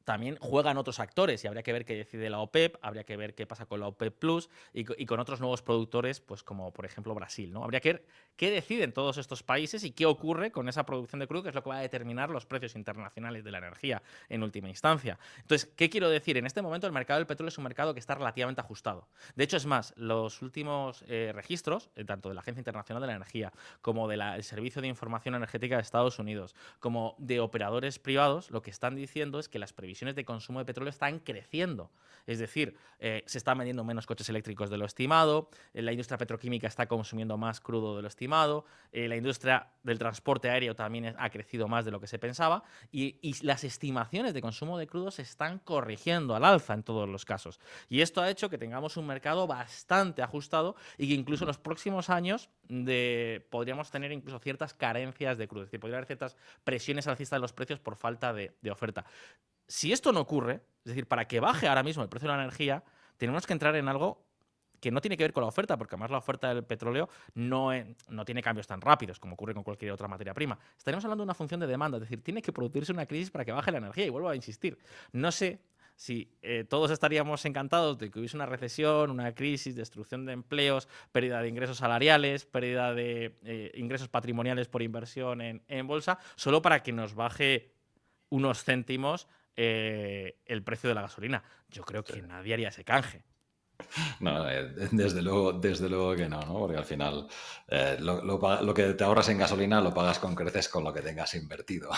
S2: también juegan otros actores y habría que ver qué decide la OPEP, habría que ver qué pasa con la OPEP Plus y con otros nuevos productores, pues como por ejemplo Brasil, ¿no? Habría que ver qué deciden todos estos países y qué ocurre con esa producción de crudo, que es lo que va a determinar los precios internacionales de la energía en última instancia. Entonces, ¿qué quiero decir? En este momento el mercado del petróleo es un mercado que está relativamente ajustado. De hecho, es más, los últimos registros, tanto de la Agencia Internacional de la Energía como del Servicio de Información Energética de Estados Unidos, como de operadores privados, lo que están diciendo es que las previsiones de consumo de petróleo están creciendo. Es decir, se están vendiendo menos coches eléctricos de lo estimado, la industria petroquímica está consumiendo más crudo de lo estimado, la industria del transporte aéreo también ha crecido más de lo que se pensaba y las estimaciones de consumo de crudo se están corrigiendo al alza en todos los casos. Y esto ha hecho que tengamos un mercado bastante ajustado y que incluso en los próximos años podríamos tener incluso ciertas carencias de crudo. Es decir, podría haber ciertas presiones alcistas de los precios por falta de oferta. Si esto no ocurre, es decir, para que baje ahora mismo el precio de la energía, tenemos que entrar en algo que no tiene que ver con la oferta, porque además la oferta del petróleo no tiene cambios tan rápidos como ocurre con cualquier otra materia prima. Estaremos hablando de una función de demanda, es decir, tiene que producirse una crisis para que baje la energía. Y vuelvo a insistir, no sé si todos estaríamos encantados de que hubiese una recesión, una crisis, destrucción de empleos, pérdida de ingresos salariales, pérdida de ingresos patrimoniales por inversión en bolsa, solo para que nos baje unos céntimos el precio de la gasolina. Yo creo
S1: Sí.
S2: que nadie haría ese canje.
S1: No, desde luego que no, ¿no? Porque al final lo que te ahorras en gasolina lo pagas con creces con lo que tengas invertido.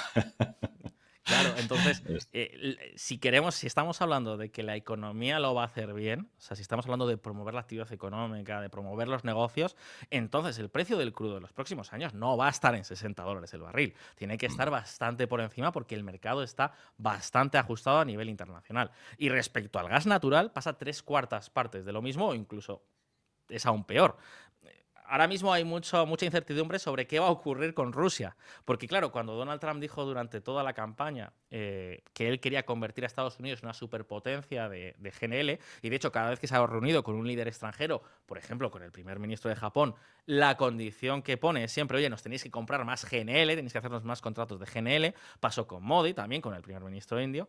S2: Claro, entonces,
S1: Es-
S2: si estamos hablando de que la economía lo va a hacer bien, o sea, si estamos hablando de promover la actividad económica, de promover los negocios, entonces el precio del crudo en los próximos años no va a estar en $60 el barril. Tiene que estar bastante por encima porque el mercado está bastante ajustado a nivel internacional. Y respecto al gas natural, pasa 3/4 partes de lo mismo o incluso es aún peor. Ahora mismo hay mucha incertidumbre sobre qué va a ocurrir con Rusia. Porque, claro, cuando Donald Trump dijo durante toda la campaña que él quería convertir a Estados Unidos en una superpotencia de GNL, y de hecho, cada vez que se ha reunido con un líder extranjero, por ejemplo, con el primer ministro de Japón, la condición que pone es siempre, oye, nos tenéis que comprar más GNL, tenéis que hacernos más contratos de GNL. Pasó con Modi, también con el primer ministro indio.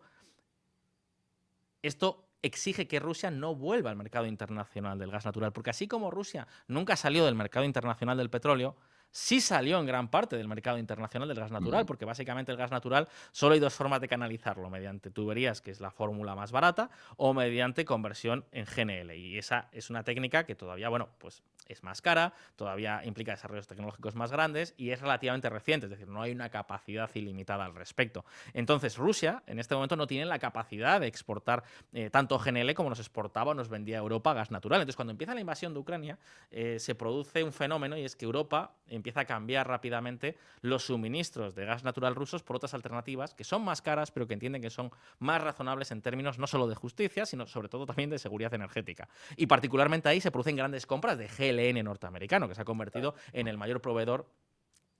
S2: Esto exige que Rusia no vuelva al mercado internacional del gas natural, porque así como Rusia nunca salió del mercado internacional del petróleo, sí salió en gran parte del mercado internacional del gas natural, porque básicamente el gas natural solo hay dos formas de canalizarlo, mediante tuberías, que es la fórmula más barata, o mediante conversión en GNL. Y esa es una técnica que todavía, bueno, pues es más cara, todavía implica desarrollos tecnológicos más grandes y es relativamente reciente, es decir, no hay una capacidad ilimitada al respecto. Entonces, Rusia en este momento no tiene la capacidad de exportar tanto GNL como nos exportaba o nos vendía a Europa gas natural. Entonces, cuando empieza la invasión de Ucrania, se produce un fenómeno y es que Europa empieza a cambiar rápidamente los suministros de gas natural rusos por otras alternativas que son más caras, pero que entienden que son más razonables en términos no solo de justicia, sino sobre todo también de seguridad energética. Y particularmente ahí se producen grandes compras de GLN norteamericano, que se ha convertido en el mayor proveedor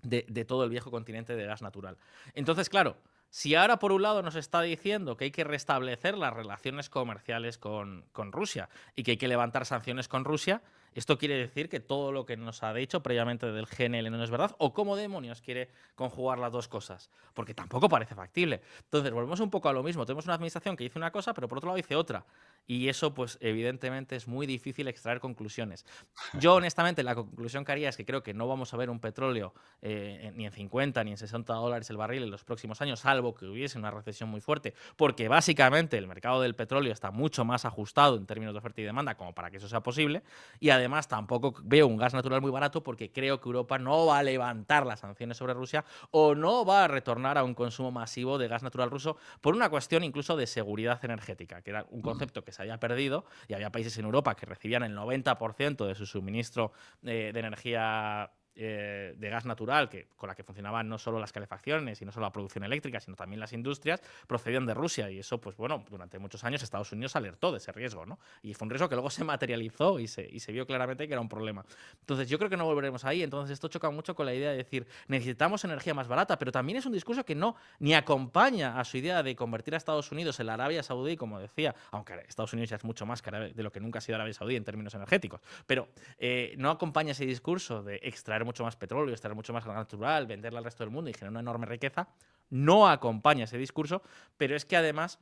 S2: de todo el viejo continente de gas natural. Entonces, claro, si ahora por un lado nos está diciendo que hay que restablecer las relaciones comerciales con Rusia y que hay que levantar sanciones con Rusia, ¿Esto quiere decir que todo lo que nos ha dicho previamente del GNL no es verdad? ¿O cómo demonios quiere conjugar las dos cosas? Porque tampoco parece factible. Entonces, volvemos un poco a lo mismo. Tenemos una administración que dice una cosa, pero por otro lado dice otra. Y eso, pues, evidentemente es muy difícil extraer conclusiones. Yo, honestamente, la conclusión que haría es que creo que no vamos a ver un petróleo ni en 50 ni en $60 el barril en los próximos años, salvo que hubiese una recesión muy fuerte, porque básicamente el mercado del petróleo está mucho más ajustado en términos de oferta y demanda como para que eso sea posible, y además tampoco veo un gas natural muy barato porque creo que Europa no va a levantar las sanciones sobre Rusia o no va a retornar a un consumo masivo de gas natural ruso por una cuestión incluso de seguridad energética, que era un concepto que se había perdido y había países en Europa que recibían el 90% de su suministro de energía de gas natural, con la que funcionaban no solo las calefacciones y no solo la producción eléctrica, sino también las industrias, procedían de Rusia. Y eso, pues bueno, durante muchos años Estados Unidos alertó de ese riesgo, ¿no? Y fue un riesgo que luego se materializó y se vio claramente que era un problema. Entonces, yo creo que no volveremos ahí. Entonces, esto choca mucho con la idea de decir, necesitamos energía más barata, pero también es un discurso que no ni acompaña a su idea de convertir a Estados Unidos en la Arabia Saudí, como decía, aunque Estados Unidos ya es mucho más que de lo que nunca ha sido Arabia Saudí en términos energéticos, pero no acompaña ese discurso de extraer mucho más petróleo, extraer mucho más gas natural, venderla al resto del mundo y generar una enorme riqueza, no acompaña ese discurso, pero es que además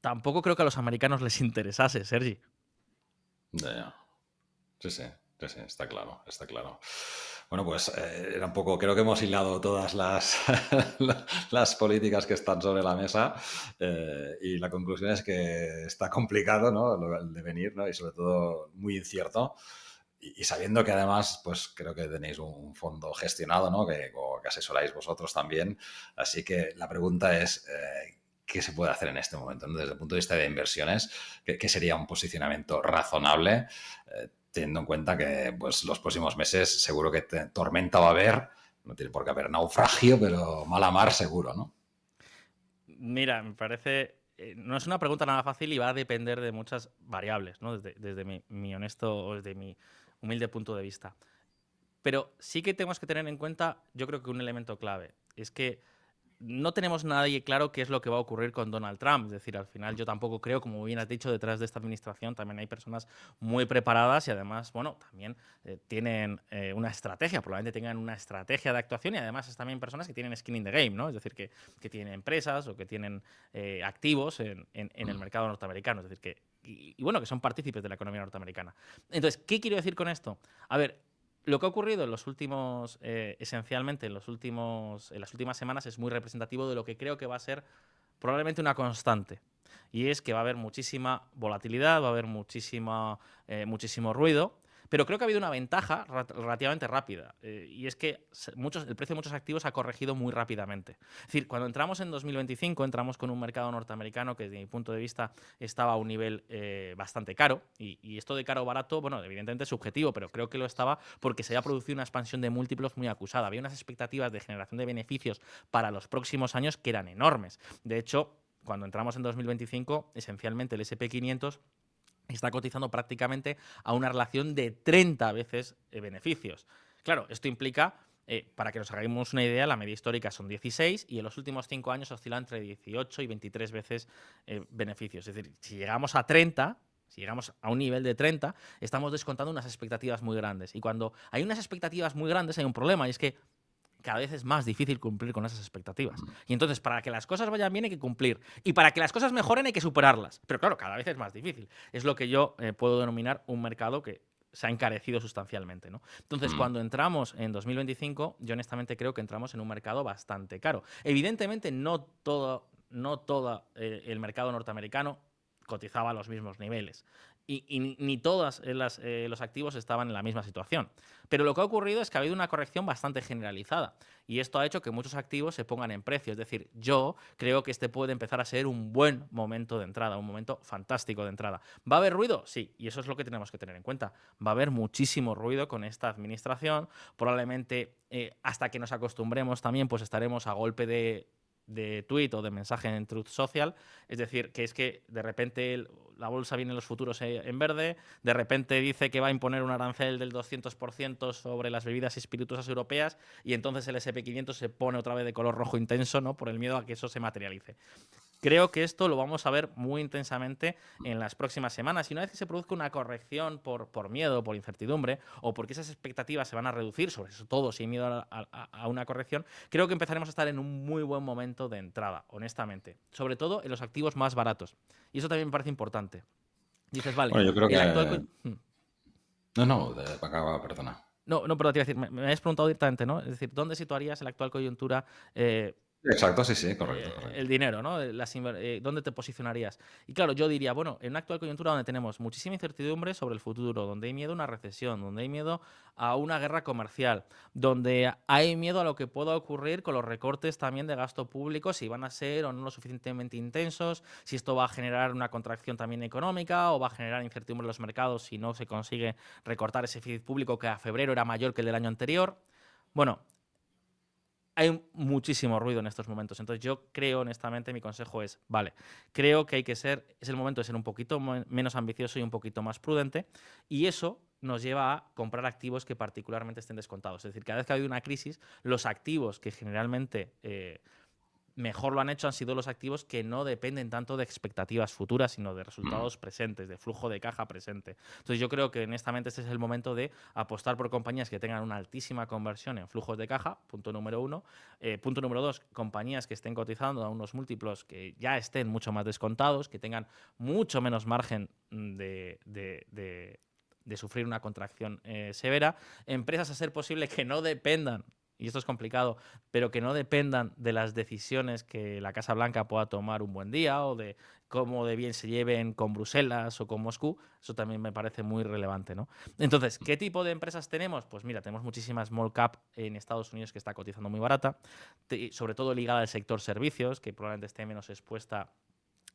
S2: tampoco creo que a los americanos les interesase, Sergi.
S1: Ya. Sí, sí, sí, sí, está claro, está claro. Bueno, pues era un poco, creo que hemos hilado todas las políticas que están sobre la mesa y la conclusión es que está complicado, ¿no? El devenir, ¿no? Y sobre todo muy incierto. Y sabiendo que además, pues creo que tenéis un fondo gestionado, ¿no? Que asesoráis vosotros también. Así que la pregunta es, ¿qué se puede hacer en este momento, ¿no? Desde el punto de vista de inversiones, ¿qué sería un posicionamiento razonable? Teniendo en cuenta que pues, los próximos meses seguro que tormenta va a haber, no tiene por qué haber naufragio, pero mala mar seguro, ¿no?
S2: Mira, me parece. No es una pregunta nada fácil y va a depender de muchas variables, ¿no? Desde mi honesto o desde mi humilde punto de vista. Pero sí que tenemos que tener en cuenta, yo creo que un elemento clave es que no tenemos nadie claro qué es lo que va a ocurrir con Donald Trump. Es decir, al final yo tampoco creo, como bien has dicho, detrás de esta administración también hay personas muy preparadas y además, bueno, también tienen una estrategia, probablemente tengan una estrategia de actuación y además también personas que tienen skin in the game, ¿no? Es decir, que tienen empresas o que tienen activos en el mercado norteamericano. Es decir, y bueno, que son partícipes de la economía norteamericana. Entonces, ¿qué quiero decir con esto? A ver, lo que ha ocurrido en los últimos, esencialmente en las últimas semanas es muy representativo de lo que creo que va a ser probablemente una constante. Y es que va a haber muchísima volatilidad, va a haber muchísimo ruido, pero creo que ha habido una ventaja relativamente rápida. Y es que el precio de muchos activos ha corregido muy rápidamente. Es decir, cuando entramos en 2025, entramos con un mercado norteamericano que desde mi punto de vista estaba a un nivel bastante caro. Y esto de caro o barato, bueno, evidentemente es subjetivo, pero creo que lo estaba porque se había producido una expansión de múltiplos muy acusada. Había unas expectativas de generación de beneficios para los próximos años que eran enormes. De hecho, cuando entramos en 2025, esencialmente el SP500 está cotizando prácticamente a una relación de 30 veces beneficios. Claro, esto implica, para que nos hagamos una idea, la media histórica son 16 y en los últimos 5 años oscila entre 18 y 23 veces beneficios. Es decir, si llegamos a 30, si llegamos a un nivel de 30, estamos descontando unas expectativas muy grandes. Y cuando hay unas expectativas muy grandes hay un problema y es que cada vez es más difícil cumplir con esas expectativas. Y entonces, para que las cosas vayan bien hay que cumplir. Y para que las cosas mejoren hay que superarlas. Pero claro, cada vez es más difícil. Es lo que yo puedo denominar un mercado que se ha encarecido sustancialmente, ¿no? Entonces, cuando entramos en 2025, yo honestamente creo que entramos en un mercado bastante caro. Evidentemente, no todo el mercado norteamericano cotizaba a los mismos niveles. Y ni todos los activos estaban en la misma situación. Pero lo que ha ocurrido es que ha habido una corrección bastante generalizada. Y esto ha hecho que muchos activos se pongan en precio. Es decir, yo creo que este puede empezar a ser un buen momento de entrada, un momento fantástico de entrada. ¿Va a haber ruido? Sí, y eso es lo que tenemos que tener en cuenta. Va a haber muchísimo ruido con esta administración. Probablemente hasta que nos acostumbremos también, pues estaremos a golpe de tweet o de mensaje en Truth Social, es decir, que es que de repente la bolsa viene en los futuros en verde, de repente dice que va a imponer un arancel del 200% sobre las bebidas espirituosas europeas y entonces el SP500 se pone otra vez de color rojo intenso, ¿no? Por el miedo a que eso se materialice. Creo que esto lo vamos a ver muy intensamente en las próximas semanas. Y una vez que se produzca una corrección por miedo, por incertidumbre, o porque esas expectativas se van a reducir, sobre todo si hay miedo a una corrección, creo que empezaremos a estar en un muy buen momento de entrada, honestamente. Sobre todo en los activos más baratos. Y eso también me parece importante. Dices, vale,
S1: Bueno, yo creo
S2: el actual...
S1: que... No, no, acaba, perdona.
S2: No, no, pero te iba a decir, me habías preguntado directamente, ¿no? Es decir, ¿dónde situarías en la actual coyuntura
S1: Exacto, sí, sí, correcto, correcto.
S2: el dinero, ¿no? ¿Dónde te posicionarías? Y claro, yo diría, bueno, en una actual coyuntura donde tenemos muchísima incertidumbre sobre el futuro, donde hay miedo a una recesión, donde hay miedo a una guerra comercial, donde hay miedo a lo que pueda ocurrir con los recortes también de gasto público, si van a ser o no lo suficientemente intensos, si esto va a generar una contracción también económica o va a generar incertidumbre en los mercados si no se consigue recortar ese déficit público que a febrero era mayor que el del año anterior. Bueno, hay muchísimo ruido en estos momentos. Entonces yo creo, honestamente, mi consejo es, vale, creo que es el momento de ser un poquito menos ambicioso y un poquito más prudente, y eso nos lleva a comprar activos que particularmente estén descontados. Es decir, cada vez que ha habido una crisis, los activos que generalmente mejor lo han hecho han sido los activos que no dependen tanto de expectativas futuras, sino de resultados presentes, de flujo de caja presente. Entonces yo creo que honestamente este es el momento de apostar por compañías que tengan una altísima conversión en flujos de caja, punto número uno. Punto número dos, compañías que estén cotizando a unos múltiplos que ya estén mucho más descontados, que tengan mucho menos margen de sufrir una contracción severa. Empresas a ser posible que no dependan, y esto es complicado, pero que no dependan de las decisiones que la Casa Blanca pueda tomar un buen día o de cómo de bien se lleven con Bruselas o con Moscú. Eso también me parece muy relevante, ¿no? Entonces, ¿qué tipo de empresas tenemos? Pues mira, tenemos muchísimas small cap en Estados Unidos que está cotizando muy barata, sobre todo ligada al sector servicios, que probablemente esté menos expuesta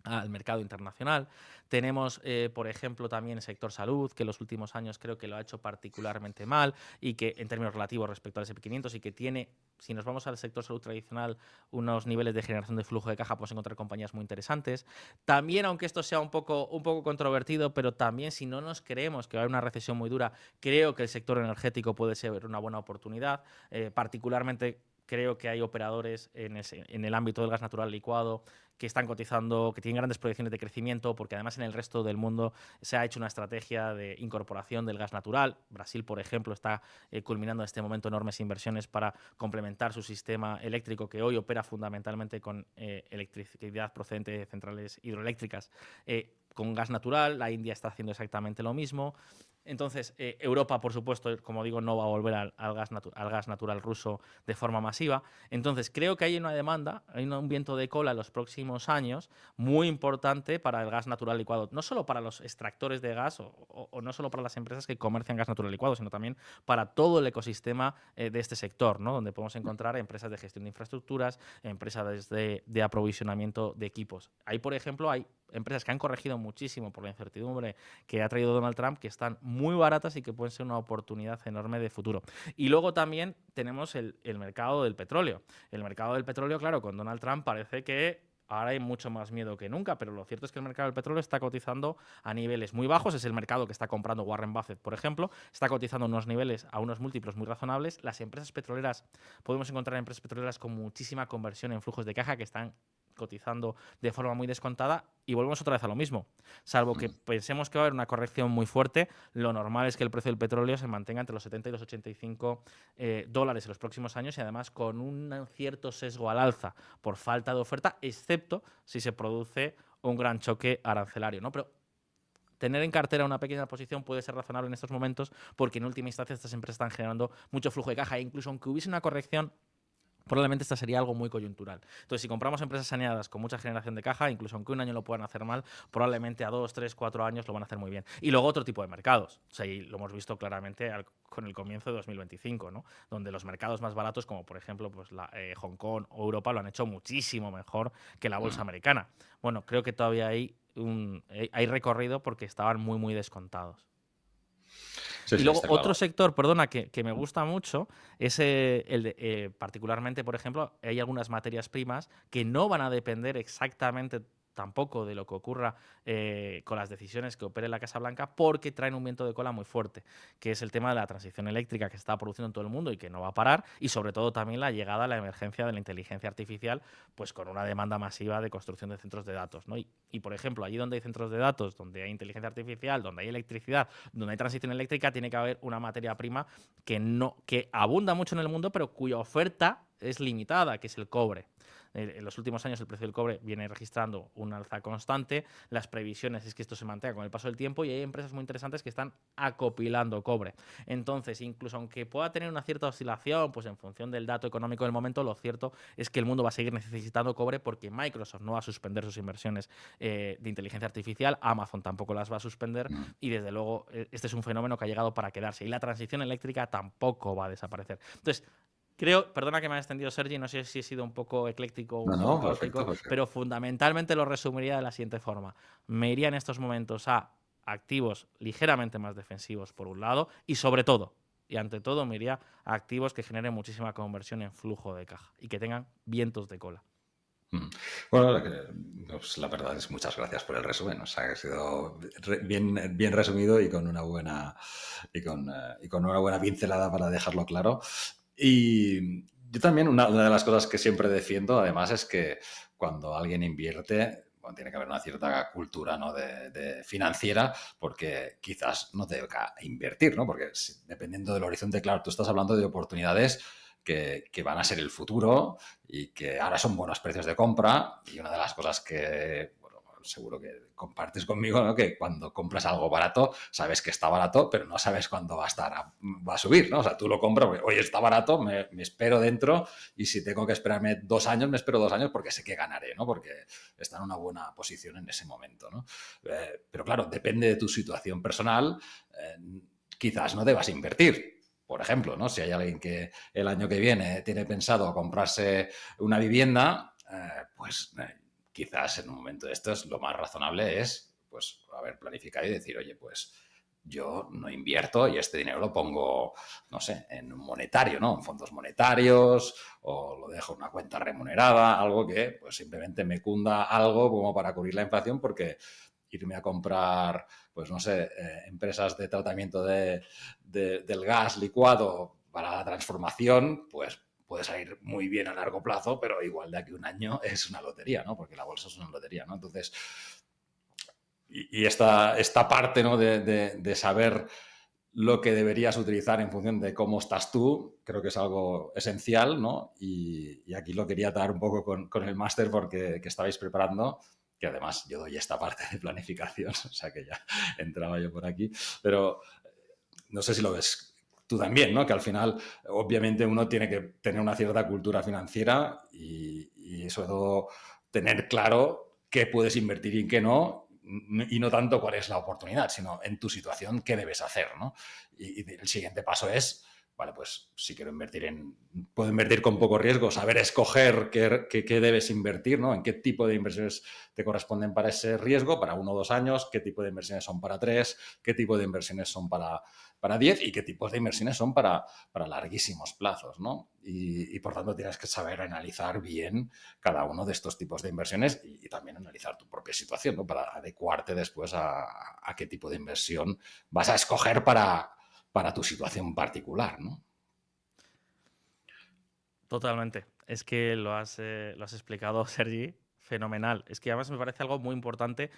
S2: al mercado internacional. Tenemos, por ejemplo, también el sector salud, que en los últimos años creo que lo ha hecho particularmente mal y que en términos relativos respecto al S&P 500 y que tiene, si nos vamos al sector salud tradicional, unos niveles de generación de flujo de caja, podemos encontrar compañías muy interesantes. También, aunque esto sea un poco controvertido, pero también si no nos creemos que va a haber una recesión muy dura, creo que el sector energético puede ser una buena oportunidad, particularmente. Creo que hay operadores en el ámbito del gas natural licuado que están cotizando, que tienen grandes proyecciones de crecimiento, porque además en el resto del mundo se ha hecho una estrategia de incorporación del gas natural. Brasil, por ejemplo, está culminando en este momento enormes inversiones para complementar su sistema eléctrico, que hoy opera fundamentalmente con electricidad procedente de centrales hidroeléctricas, con gas natural. La India está haciendo exactamente lo mismo. Entonces, Europa, por supuesto, como digo, no va a volver al gas natural ruso de forma masiva. Entonces, creo que hay una demanda, hay un viento de cola en los próximos años muy importante para el gas natural licuado. No solo para los extractores de gas o no solo para las empresas que comercian gas natural licuado, sino también para todo el ecosistema de este sector, ¿no? Donde podemos encontrar empresas de gestión de infraestructuras, empresas de aprovisionamiento de equipos. Ahí, por ejemplo, hay empresas que han corregido muchísimo por la incertidumbre que ha traído Donald Trump, que están muy baratas y que pueden ser una oportunidad enorme de futuro. Y luego también tenemos el mercado del petróleo. El mercado del petróleo, claro, con Donald Trump parece que ahora hay mucho más miedo que nunca, pero lo cierto es que el mercado del petróleo está cotizando a niveles muy bajos. Es el mercado que está comprando Warren Buffett, por ejemplo. Está cotizando a unos niveles, a unos múltiplos muy razonables. Las empresas petroleras, podemos encontrar empresas petroleras con muchísima conversión en flujos de caja que están cotizando de forma muy descontada y volvemos otra vez a lo mismo. Salvo que pensemos que va a haber una corrección muy fuerte, lo normal es que el precio del petróleo se mantenga entre los 70 y los 85 dólares en los próximos años y además con un cierto sesgo al alza por falta de oferta, excepto si se produce un gran choque arancelario, ¿no? Pero tener en cartera una pequeña posición puede ser razonable en estos momentos porque en última instancia estas empresas están generando mucho flujo de caja e incluso aunque hubiese una corrección, probablemente esta sería algo muy coyuntural. Entonces, si compramos empresas saneadas con mucha generación de caja, incluso aunque un año lo puedan hacer mal, probablemente a 2, 3, 4 años lo van a hacer muy bien. Y luego otro tipo de mercados. O sea, y lo hemos visto claramente con el comienzo de 2025, ¿no? Donde los mercados más baratos, como por ejemplo pues Hong Kong o Europa, lo han hecho muchísimo mejor que la bolsa americana. Bueno, creo que todavía hay recorrido porque estaban muy, muy descontados.
S1: Sí,
S2: Y
S1: sí,
S2: luego
S1: está
S2: otro
S1: claro.
S2: sector, perdona, que me gusta mucho es particularmente, por ejemplo, hay algunas materias primas que no van a depender exactamente tampoco de lo que ocurra con las decisiones que opere la Casa Blanca, porque traen un viento de cola muy fuerte, que es el tema de la transición eléctrica que se está produciendo en todo el mundo y que no va a parar, y sobre todo también la llegada a la emergencia de la inteligencia artificial, pues con una demanda masiva de construcción de centros de datos, ¿no? Y por ejemplo, allí donde hay centros de datos, donde hay inteligencia artificial, donde hay electricidad, donde hay transición eléctrica, tiene que haber una materia prima que abunda mucho en el mundo, pero cuya oferta es limitada, que es el cobre. En los últimos años el precio del cobre viene registrando un alza constante. Las previsiones es que esto se mantenga con el paso del tiempo y hay empresas muy interesantes que están acopilando cobre. Entonces, incluso aunque pueda tener una cierta oscilación, pues en función del dato económico del momento, lo cierto es que el mundo va a seguir necesitando cobre porque Microsoft no va a suspender sus inversiones de inteligencia artificial, Amazon tampoco las va a suspender
S1: Mm.
S2: y desde luego este es un fenómeno que ha llegado para quedarse y la transición eléctrica tampoco va a desaparecer. Entonces, creo, perdona que me haya extendido, Sergi, no sé si he sido un poco ecléctico o
S1: No,
S2: un poco
S1: no, perfecto,
S2: caótico,
S1: perfecto.
S2: pero fundamentalmente lo resumiría de la siguiente forma. Me iría en estos momentos a activos ligeramente más defensivos, por un lado, y sobre todo, y ante todo, me iría a activos que generen muchísima conversión en flujo de caja y que tengan vientos de cola.
S1: Mm. Bueno, pues la verdad es muchas gracias por el resumen. O sea, que ha sido bien resumido y con una buena y con una buena pincelada para dejarlo claro. Y yo también una de las cosas que siempre defiendo, además, es que cuando alguien invierte, bueno, tiene que haber una cierta cultura, ¿no? de financiera, porque quizás no te toca invertir, ¿no? Porque dependiendo del horizonte, claro, tú estás hablando de oportunidades que van a ser el futuro y que ahora son buenos precios de compra. Y una de las cosas que, bueno, seguro que compartes conmigo, ¿no? Que cuando compras algo barato, sabes que está barato, pero no sabes cuándo va a subir, ¿no? O sea, tú lo compras, porque, oye, está barato, me espero dentro y si tengo que esperarme 2 años, me espero 2 años porque sé que ganaré, ¿no? Porque está en una buena posición en ese momento, ¿no? Pero claro, depende de tu situación personal, eh, quizás no debas invertir. Por ejemplo, ¿no? Si hay alguien que el año que viene tiene pensado comprarse una vivienda, pues quizás en un momento de estos lo más razonable es pues haber planificado y decir, oye, pues yo no invierto y este dinero lo pongo, no sé, en un monetario, ¿no? En fondos monetarios o lo dejo en una cuenta remunerada, algo que pues simplemente me cunda algo como para cubrir la inflación porque irme a comprar, pues no sé, empresas de tratamiento del gas licuado para la transformación, pues puede salir muy bien a largo plazo, pero igual de aquí a un año es una lotería, ¿no? Porque la bolsa es una lotería, ¿no? Entonces, y esta parte, ¿no? de saber lo que deberías utilizar en función de cómo estás tú, creo que es algo esencial, ¿no? Y aquí lo quería dar un poco con el máster porque que estabais preparando, que además yo doy esta parte de planificación, o sea que ya entraba yo por aquí, pero no sé si lo ves tú también, ¿no? Que al final, obviamente, uno tiene que tener una cierta cultura financiera y sobre todo tener claro qué puedes invertir y qué no, y no tanto cuál es la oportunidad, sino en tu situación qué debes hacer, ¿no? Y el siguiente paso es, vale, pues si quiero puedo invertir con poco riesgo, saber escoger qué debes invertir, ¿no? En qué tipo de inversiones te corresponden para ese riesgo, para 1 o 2 años, qué tipo de inversiones son para 3, qué tipo de inversiones son para 10 y qué tipos de inversiones son para larguísimos plazos, ¿no? Y por tanto tienes que saber analizar bien cada uno de estos tipos de inversiones y también analizar tu propia situación, ¿no? Para adecuarte después a qué tipo de inversión vas a escoger para tu situación particular, ¿no?
S2: Totalmente. Es que lo has explicado, Sergi, fenomenal. Es que además me parece algo muy importante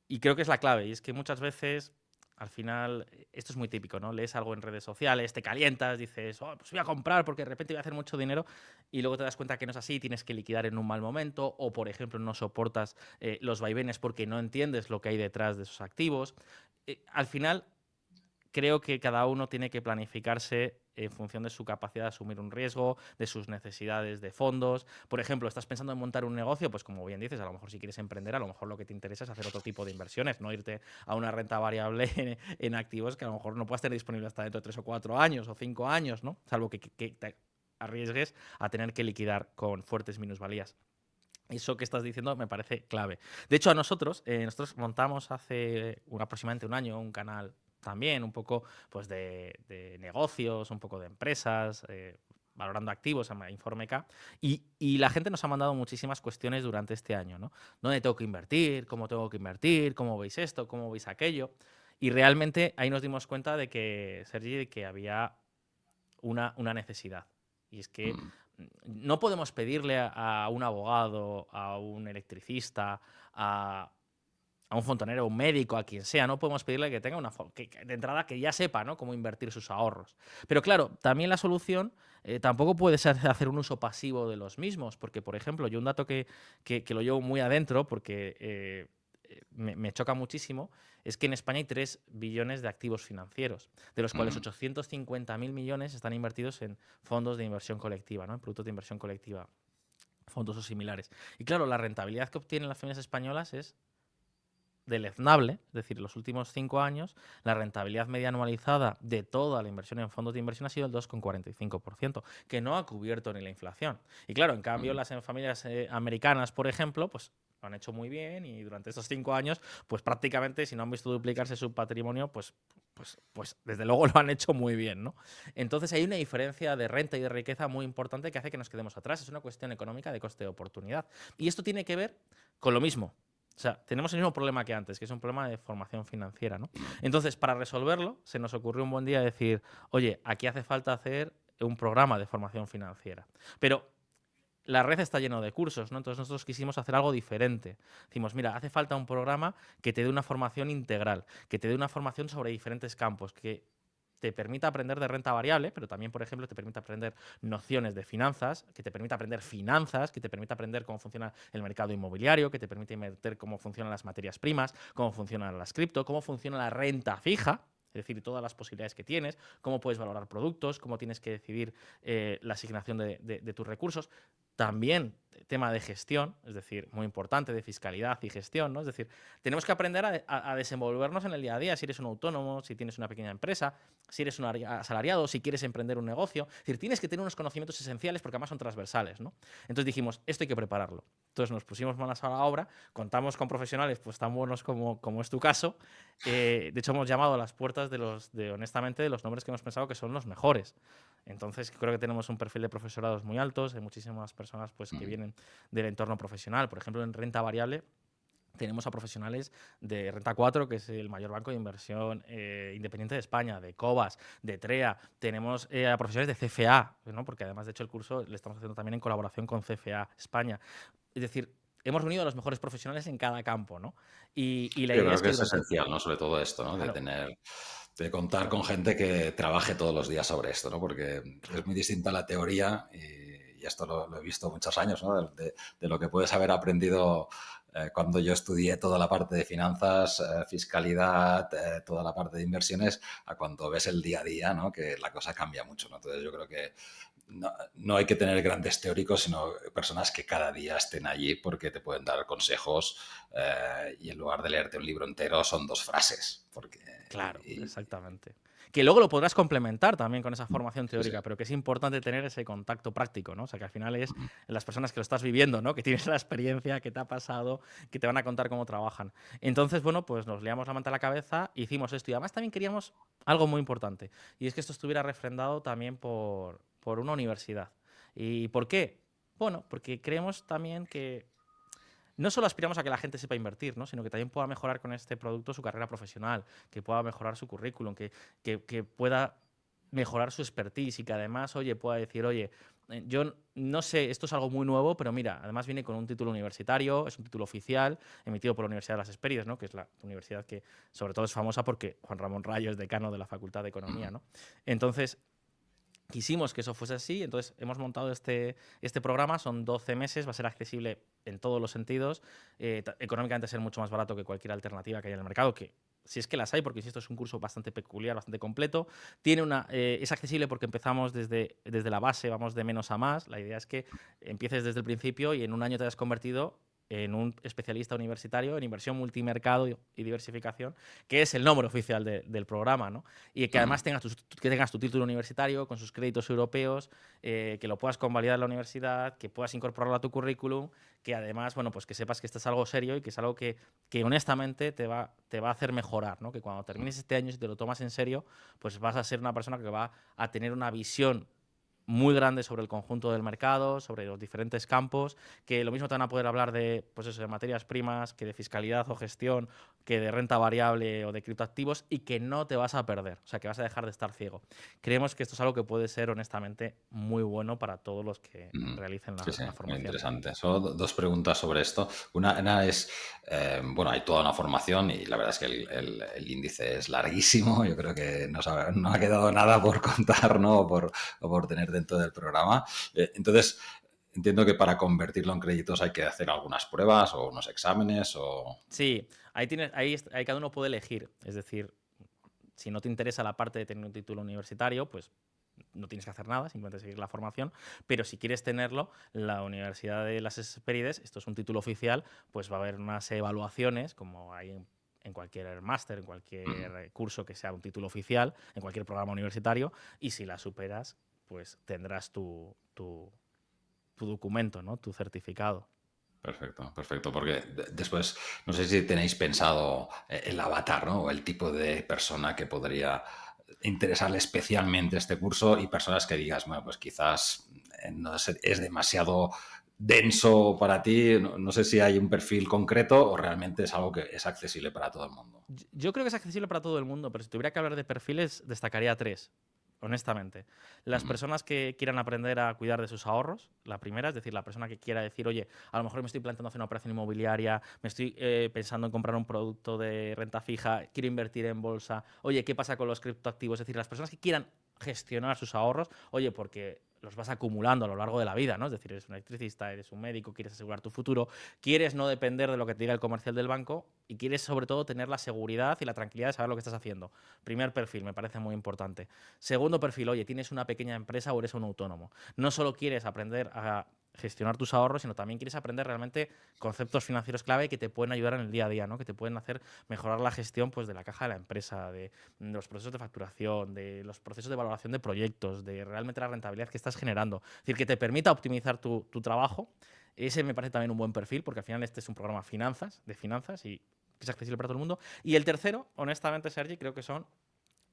S2: y creo que es la clave. Y es que muchas veces, al final, esto es muy típico, ¿no? Lees algo en redes sociales, te calientas, dices, oh, pues voy a comprar porque de repente voy a hacer mucho dinero y luego te das cuenta que no es así, tienes que liquidar en un mal momento o, por ejemplo, no soportas los vaivenes porque no entiendes lo que hay detrás de esos activos. Al final, creo que cada uno tiene que planificarse en función de su capacidad de asumir un riesgo, de sus necesidades de fondos. Por ejemplo, estás pensando en montar un negocio, pues como bien dices, a lo mejor si quieres emprender, a lo mejor lo que te interesa es hacer otro tipo de inversiones, no irte a una renta variable en activos que a lo mejor no puedas tener disponible hasta dentro de 3 o 4 años o 5 años, ¿no? Salvo que te arriesgues a tener que liquidar con fuertes minusvalías. Eso que estás diciendo me parece clave. De hecho, nosotros montamos hace aproximadamente un año un canal también, un poco pues de negocios, un poco de empresas, valorando activos, se llama Informe K, y la gente nos ha mandado muchísimas cuestiones durante este año, ¿no? ¿Dónde tengo que invertir? ¿Cómo tengo que invertir? ¿Cómo veis esto? ¿Cómo veis aquello? Y realmente ahí nos dimos cuenta de que, Sergi, de que había una necesidad. Y es que
S1: Mm,
S2: no podemos pedirle a un abogado, a un electricista, a un fontanero, a un médico, a quien sea, no podemos pedirle que tenga de entrada que ya sepa, ¿no?, cómo invertir sus ahorros. Pero claro, también la solución tampoco puede ser hacer un uso pasivo de los mismos, porque, por ejemplo, yo un dato que lo llevo muy adentro, porque me choca muchísimo, es que en España hay 3 billones de activos financieros, de los cuales
S1: mm,
S2: 850.000 millones están invertidos en fondos de inversión colectiva, ¿no?, en productos de inversión colectiva, fondos o similares. Y claro, la rentabilidad que obtienen las familias españolas es deleznable, es decir, en los últimos 5 años, la rentabilidad media anualizada de toda la inversión en fondos de inversión ha sido el 2,45%, que no ha cubierto ni la inflación. Y claro, en cambio,
S1: mm.
S2: las familias americanas, por ejemplo, pues lo han hecho muy bien y durante estos 5 años, pues prácticamente, si no han visto duplicarse su patrimonio, pues desde luego lo han hecho muy bien, ¿no? Entonces hay una diferencia de renta y de riqueza muy importante que hace que nos quedemos atrás. Es una cuestión económica de coste de oportunidad. Y esto tiene que ver con lo mismo. O sea, tenemos el mismo problema que antes, que es un problema de formación financiera, ¿no? Entonces, para resolverlo, se nos ocurrió un buen día decir, oye, aquí hace falta hacer un programa de formación financiera. Pero la red está lleno de cursos, ¿no? Entonces nosotros quisimos hacer algo diferente. Decimos, mira, hace falta un programa que te dé una formación integral, que te dé una formación sobre diferentes campos, que te permita aprender de renta variable, pero también, por ejemplo, te permite aprender nociones de finanzas, que te permita aprender finanzas, que te permita aprender cómo funciona el mercado inmobiliario, que te permite meter cómo funcionan las materias primas, cómo funcionan las cripto, cómo funciona la renta fija, es decir, todas las posibilidades que tienes, cómo puedes valorar productos, cómo tienes que decidir la asignación de tus recursos. También tema de gestión, es decir, muy importante, de fiscalidad y gestión, ¿no? Es decir, tenemos que aprender a desenvolvernos en el día a día, si eres un autónomo, si tienes una pequeña empresa, si eres un asalariado, si quieres emprender un negocio. Es decir, tienes que tener unos conocimientos esenciales porque además son transversales, ¿no? Entonces dijimos, esto hay que prepararlo. Entonces nos pusimos manos a la obra, contamos con profesionales pues tan buenos como es tu caso. De hecho, hemos llamado a las puertas honestamente, de los nombres que hemos pensado que son los mejores. Entonces, creo que tenemos un perfil de profesorados muy altos, hay muchísimas personas pues, que
S1: Mm.
S2: vienen del entorno profesional. Por ejemplo, en renta variable tenemos a profesionales de Renta 4, que es el mayor banco de inversión independiente de España, de Cobas, de TREA. Tenemos a profesionales de CFA, ¿no? Porque además, de hecho, el curso le estamos haciendo también en colaboración con CFA España. Es decir, hemos reunido a los mejores profesionales en cada campo, ¿no? Y la
S1: Yo
S2: idea
S1: creo
S2: es
S1: que
S2: que
S1: es
S2: durante...
S1: esencial, ¿no? Sobre todo esto, ¿no?
S2: Claro,
S1: De contar con gente que trabaje todos los días sobre esto, ¿no? Porque es
S2: claro.
S1: muy distinta la teoría y esto lo he visto muchos años, ¿no? De lo que puedes haber aprendido cuando yo estudié toda la parte de finanzas, fiscalidad, toda la parte de inversiones, a cuando ves el día a día, ¿no? Que la cosa cambia mucho, ¿no? Entonces yo creo que no hay que tener grandes teóricos, sino personas que cada día estén allí porque te pueden dar consejos y en lugar de leerte un libro entero son 2 frases.
S2: Claro,
S1: Y-
S2: exactamente. Que luego lo podrás complementar también con esa formación
S1: sí, sí.
S2: teórica, pero que es importante tener ese contacto práctico, ¿no? O sea, que al final es las personas que lo estás viviendo, ¿no? Que tienes la experiencia, que te ha pasado, que te van a contar cómo trabajan. Entonces, bueno, pues nos liamos la manta a la cabeza, hicimos esto y además también queríamos algo muy importante, y es que esto estuviera refrendado también por una universidad. ¿Y por qué? Bueno, porque creemos también que no solo aspiramos a que la gente sepa invertir, ¿no? Sino que también pueda mejorar con este producto su carrera profesional, que pueda mejorar su currículum, que pueda mejorar su expertise y que además, oye, pueda decir, oye, yo no sé, esto es algo muy nuevo, pero mira, además viene con un título universitario, es un título oficial, emitido por la Universidad de las Hespérides, ¿no? Que es la universidad que sobre todo es famosa porque Juan Ramón Rayo es decano de la Facultad de Economía, ¿no? Entonces, quisimos que eso fuese así, entonces hemos montado este programa, son 12 meses, va a ser accesible en todos los sentidos, económicamente ser mucho más barato que cualquier alternativa que haya en el mercado, que si es que las hay, porque insisto, es un curso bastante peculiar, bastante completo. Es accesible porque empezamos desde la base, vamos de menos a más. La idea es que empieces desde el principio y en un año te hayas convertido en un especialista universitario en inversión multimercado y diversificación, que es el nombre oficial del programa, ¿no? Y que además tengas tu título universitario con sus créditos europeos, que lo puedas convalidar en la universidad, que puedas incorporarlo a tu currículum, que además, bueno, pues que sepas que esto es algo serio y que es algo que honestamente te va a hacer mejorar, ¿no? Que cuando termines este año, si te lo tomas en serio, pues vas a ser una persona que va a tener una visión muy grande sobre el conjunto del mercado, sobre los diferentes campos, que lo mismo te van a poder hablar de, pues eso, de materias primas, que de fiscalidad o gestión, que de renta variable o de criptoactivos, y que no te vas a perder, o sea, que vas a dejar de estar ciego. Creemos que esto es algo que puede ser, honestamente, muy bueno para todos los que
S1: Ujú.
S2: realicen
S1: Sí, sí,
S2: la
S1: muy
S2: formación.
S1: interesante. Solo dos preguntas sobre esto. Una es, bueno, hay toda una formación y la verdad es que el índice es larguísimo. Yo creo que no ha quedado nada por contar, ¿no? O por tener dentro del programa. Entonces, entiendo que para convertirlo en créditos hay que hacer algunas pruebas o unos exámenes o...
S2: Sí, ahí cada uno puede elegir. Es decir, si no te interesa la parte de tener un título universitario, pues no tienes que hacer nada, simplemente seguir la formación. Pero si quieres tenerlo, la Universidad de las Hespérides, esto es un título oficial, pues va a haber unas evaluaciones, como hay en cualquier máster, en
S1: Ujú.
S2: cualquier curso que sea un título oficial, en cualquier programa universitario, y si la superas, pues tendrás tu documento, ¿no? Tu certificado.
S1: Perfecto, perfecto, porque después no sé si tenéis pensado el avatar, ¿no? O el tipo de persona que podría interesarle especialmente este curso y personas que digas, bueno, pues quizás no es demasiado denso para ti, no sé si hay un perfil concreto o realmente es algo que es accesible para todo el mundo.
S2: Yo creo que es accesible para todo el mundo, pero si tuviera que hablar de perfiles, destacaría tres, honestamente. Las
S1: Ujú,
S2: personas que quieran aprender a cuidar de sus ahorros, la primera, es decir, la persona que quiera decir, oye, a lo mejor me estoy planteando hacer una operación inmobiliaria, me estoy pensando en comprar un producto de renta fija, quiero invertir en bolsa, oye, ¿qué pasa con los criptoactivos? Es decir, las personas que quieran gestionar sus ahorros, oye, porque los vas acumulando a lo largo de la vida, ¿no? Es decir, eres un electricista, eres un médico, quieres asegurar tu futuro, quieres no depender de lo que te diga el comercial del banco y quieres sobre todo tener la seguridad y la tranquilidad de saber lo que estás haciendo. Primer perfil, me parece muy importante. Segundo perfil, oye, tienes una pequeña empresa o eres un autónomo. No solo quieres aprender a gestionar tus ahorros, sino también quieres aprender realmente conceptos financieros clave que te pueden ayudar en el día a día, ¿no? Que te pueden hacer mejorar la gestión pues, de la caja de la empresa, de los procesos de facturación, de los procesos de valoración de proyectos, de realmente la rentabilidad que estás generando. Es decir, que te permita optimizar tu trabajo. Ese me parece también un buen perfil, porque al final este es un programa de finanzas, y es accesible para todo el mundo. Y el tercero, honestamente, Sergi, creo que son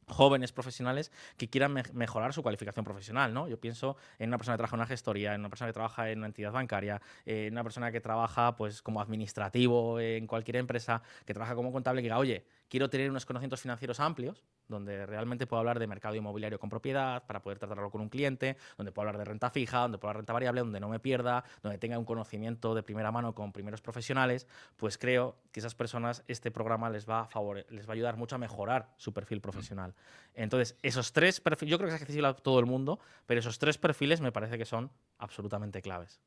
S2: jóvenes profesionales que quieran mejorar su cualificación profesional, ¿no? Yo pienso en una persona que trabaja en una gestoría, en una persona que trabaja en una entidad bancaria, en una persona que trabaja pues como administrativo en cualquier empresa, que trabaja como contable, que diga, oye, quiero tener unos conocimientos financieros amplios, donde realmente puedo hablar de mercado inmobiliario con propiedad, para poder tratarlo con un cliente, donde puedo hablar de renta fija, donde puedo hablar de renta variable, donde no me pierda, donde tenga un conocimiento de primera mano con primeros profesionales, pues creo que esas personas, este programa les va a ayudar mucho a mejorar su perfil
S1: ujú.
S2: profesional. Entonces, esos tres perfiles, yo creo que es accesible a todo el mundo, pero esos tres perfiles me parece que son absolutamente claves.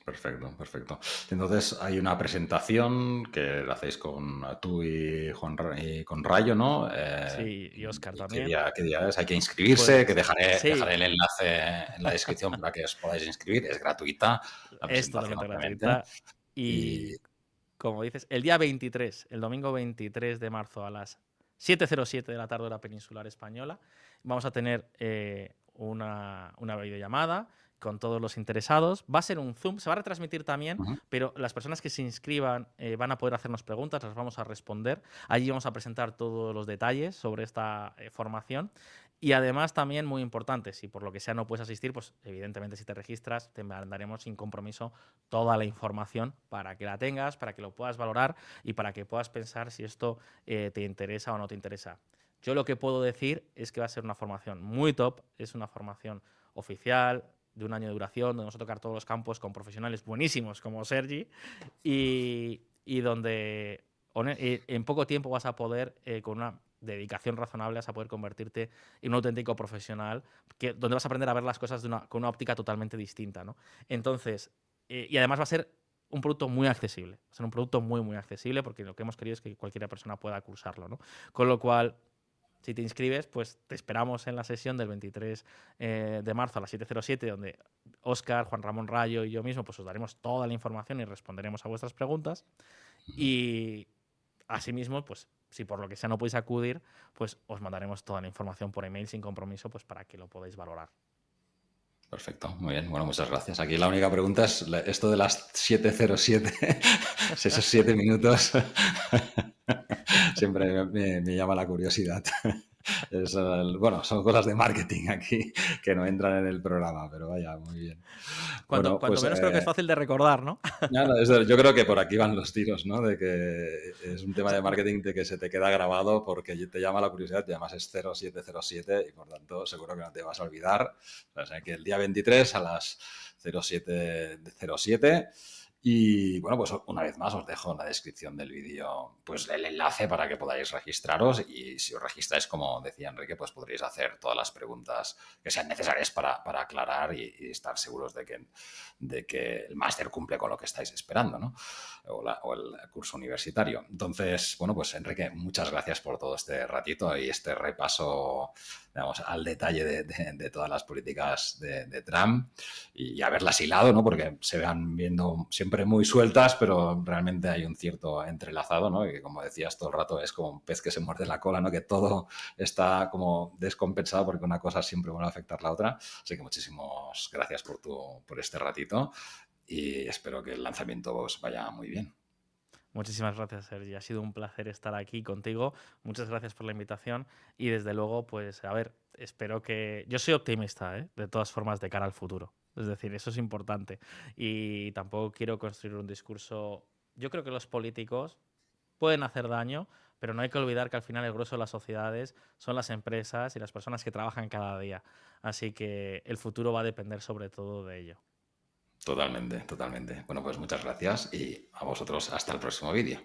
S1: Perfecto, perfecto. Entonces hay una presentación que la hacéis con tú y, y con Rayo, ¿no?
S2: Sí, y Oscar
S1: ¿Y
S2: también.
S1: qué día es? Hay que inscribirse, que
S2: Pues
S1: dejaré
S2: sí,
S1: el enlace en la descripción para que os podáis inscribir. Es gratuita la
S2: es
S1: presentación,
S2: totalmente
S1: obviamente.
S2: gratuita.
S1: Y
S2: Y como dices, el día 23, el domingo 23 de marzo a las 7:07 de la tarde hora peninsular española, vamos a tener una videollamada con todos los interesados. Va a ser un Zoom, se va a retransmitir también,
S1: ujú,
S2: pero las personas que se inscriban van a poder hacernos preguntas, las vamos a responder. Allí vamos a presentar todos los detalles sobre esta formación. Y además también muy importante, si por lo que sea no puedes asistir, pues evidentemente si te registras te mandaremos sin compromiso toda la información para que la tengas, para que lo puedas valorar y para que puedas pensar si esto te interesa o no te interesa. Yo lo que puedo decir es que va a ser una formación muy top, es una formación oficial, de un año de duración, donde vamos a tocar todos los campos con profesionales buenísimos como Sergi y donde en poco tiempo vas a poder, con una dedicación razonable, vas a poder convertirte en un auténtico profesional, donde vas a aprender a ver las cosas con una óptica totalmente distinta, ¿no? Entonces, y además va a ser un producto muy accesible. Va a ser un producto muy, muy accesible porque lo que hemos querido es que cualquier persona pueda cursarlo, ¿no? Con lo cual, si te inscribes, pues te esperamos en la sesión del 23 de marzo a las 7:07, donde Óscar, Juan Ramón Rayo y yo mismo pues os daremos toda la información y responderemos a vuestras preguntas. Y asimismo, pues si por lo que sea no podéis acudir, pues os mandaremos toda la información por email sin compromiso, pues para que lo podáis valorar.
S1: perfecto, muy bien. Bueno, muchas gracias. Aquí la única pregunta es esto de las 7:07, si esos 7 minutos siempre me llama la curiosidad. Bueno, son cosas de marketing aquí que no entran en el programa, pero vaya, muy bien.
S2: Cuando,
S1: Bueno,
S2: cuando
S1: pues
S2: menos creo que es fácil de recordar, ¿no?
S1: nada, yo creo que por aquí van los tiros, ¿no? De que es un tema de marketing de que se te queda grabado porque te llama la curiosidad, y además es 0707 y por tanto seguro que no te vas a olvidar. O sea, que el día 23 a las 07:07. Y bueno, pues una vez más os dejo en la descripción del vídeo pues el enlace para que podáis registraros y si os registráis, como decía Enrique, pues podréis hacer todas las preguntas que sean necesarias para aclarar y estar seguros de que el máster cumple con lo que estáis esperando, ¿no? O el curso universitario. Entonces, bueno, pues Enrique, muchas gracias por todo este ratito y este repaso, digamos, al detalle de todas las políticas de Trump y haberlas hilado, ¿no? Porque se van viendo siempre muy sueltas, pero realmente hay un cierto entrelazado, ¿no? Y que, como decías, todo el rato es como un pez que se muerde la cola, ¿no? Que todo está como descompensado porque una cosa siempre va a afectar la otra. Así que muchísimas gracias por este ratito y espero que el lanzamiento os vaya muy bien.
S2: Muchísimas gracias, Sergi. Ha sido un placer estar aquí contigo. Muchas gracias por la invitación y desde luego, pues, a ver, espero que... Yo soy optimista, ¿eh? De todas formas, de cara al futuro. Es decir, eso es importante. Y tampoco quiero construir un discurso... Yo creo que los políticos pueden hacer daño, pero no hay que olvidar que al final el grueso de las sociedades son las empresas y las personas que trabajan cada día. Así que el futuro va a depender sobre todo de ello.
S1: Totalmente, totalmente. Bueno, pues muchas gracias y a vosotros hasta el próximo vídeo.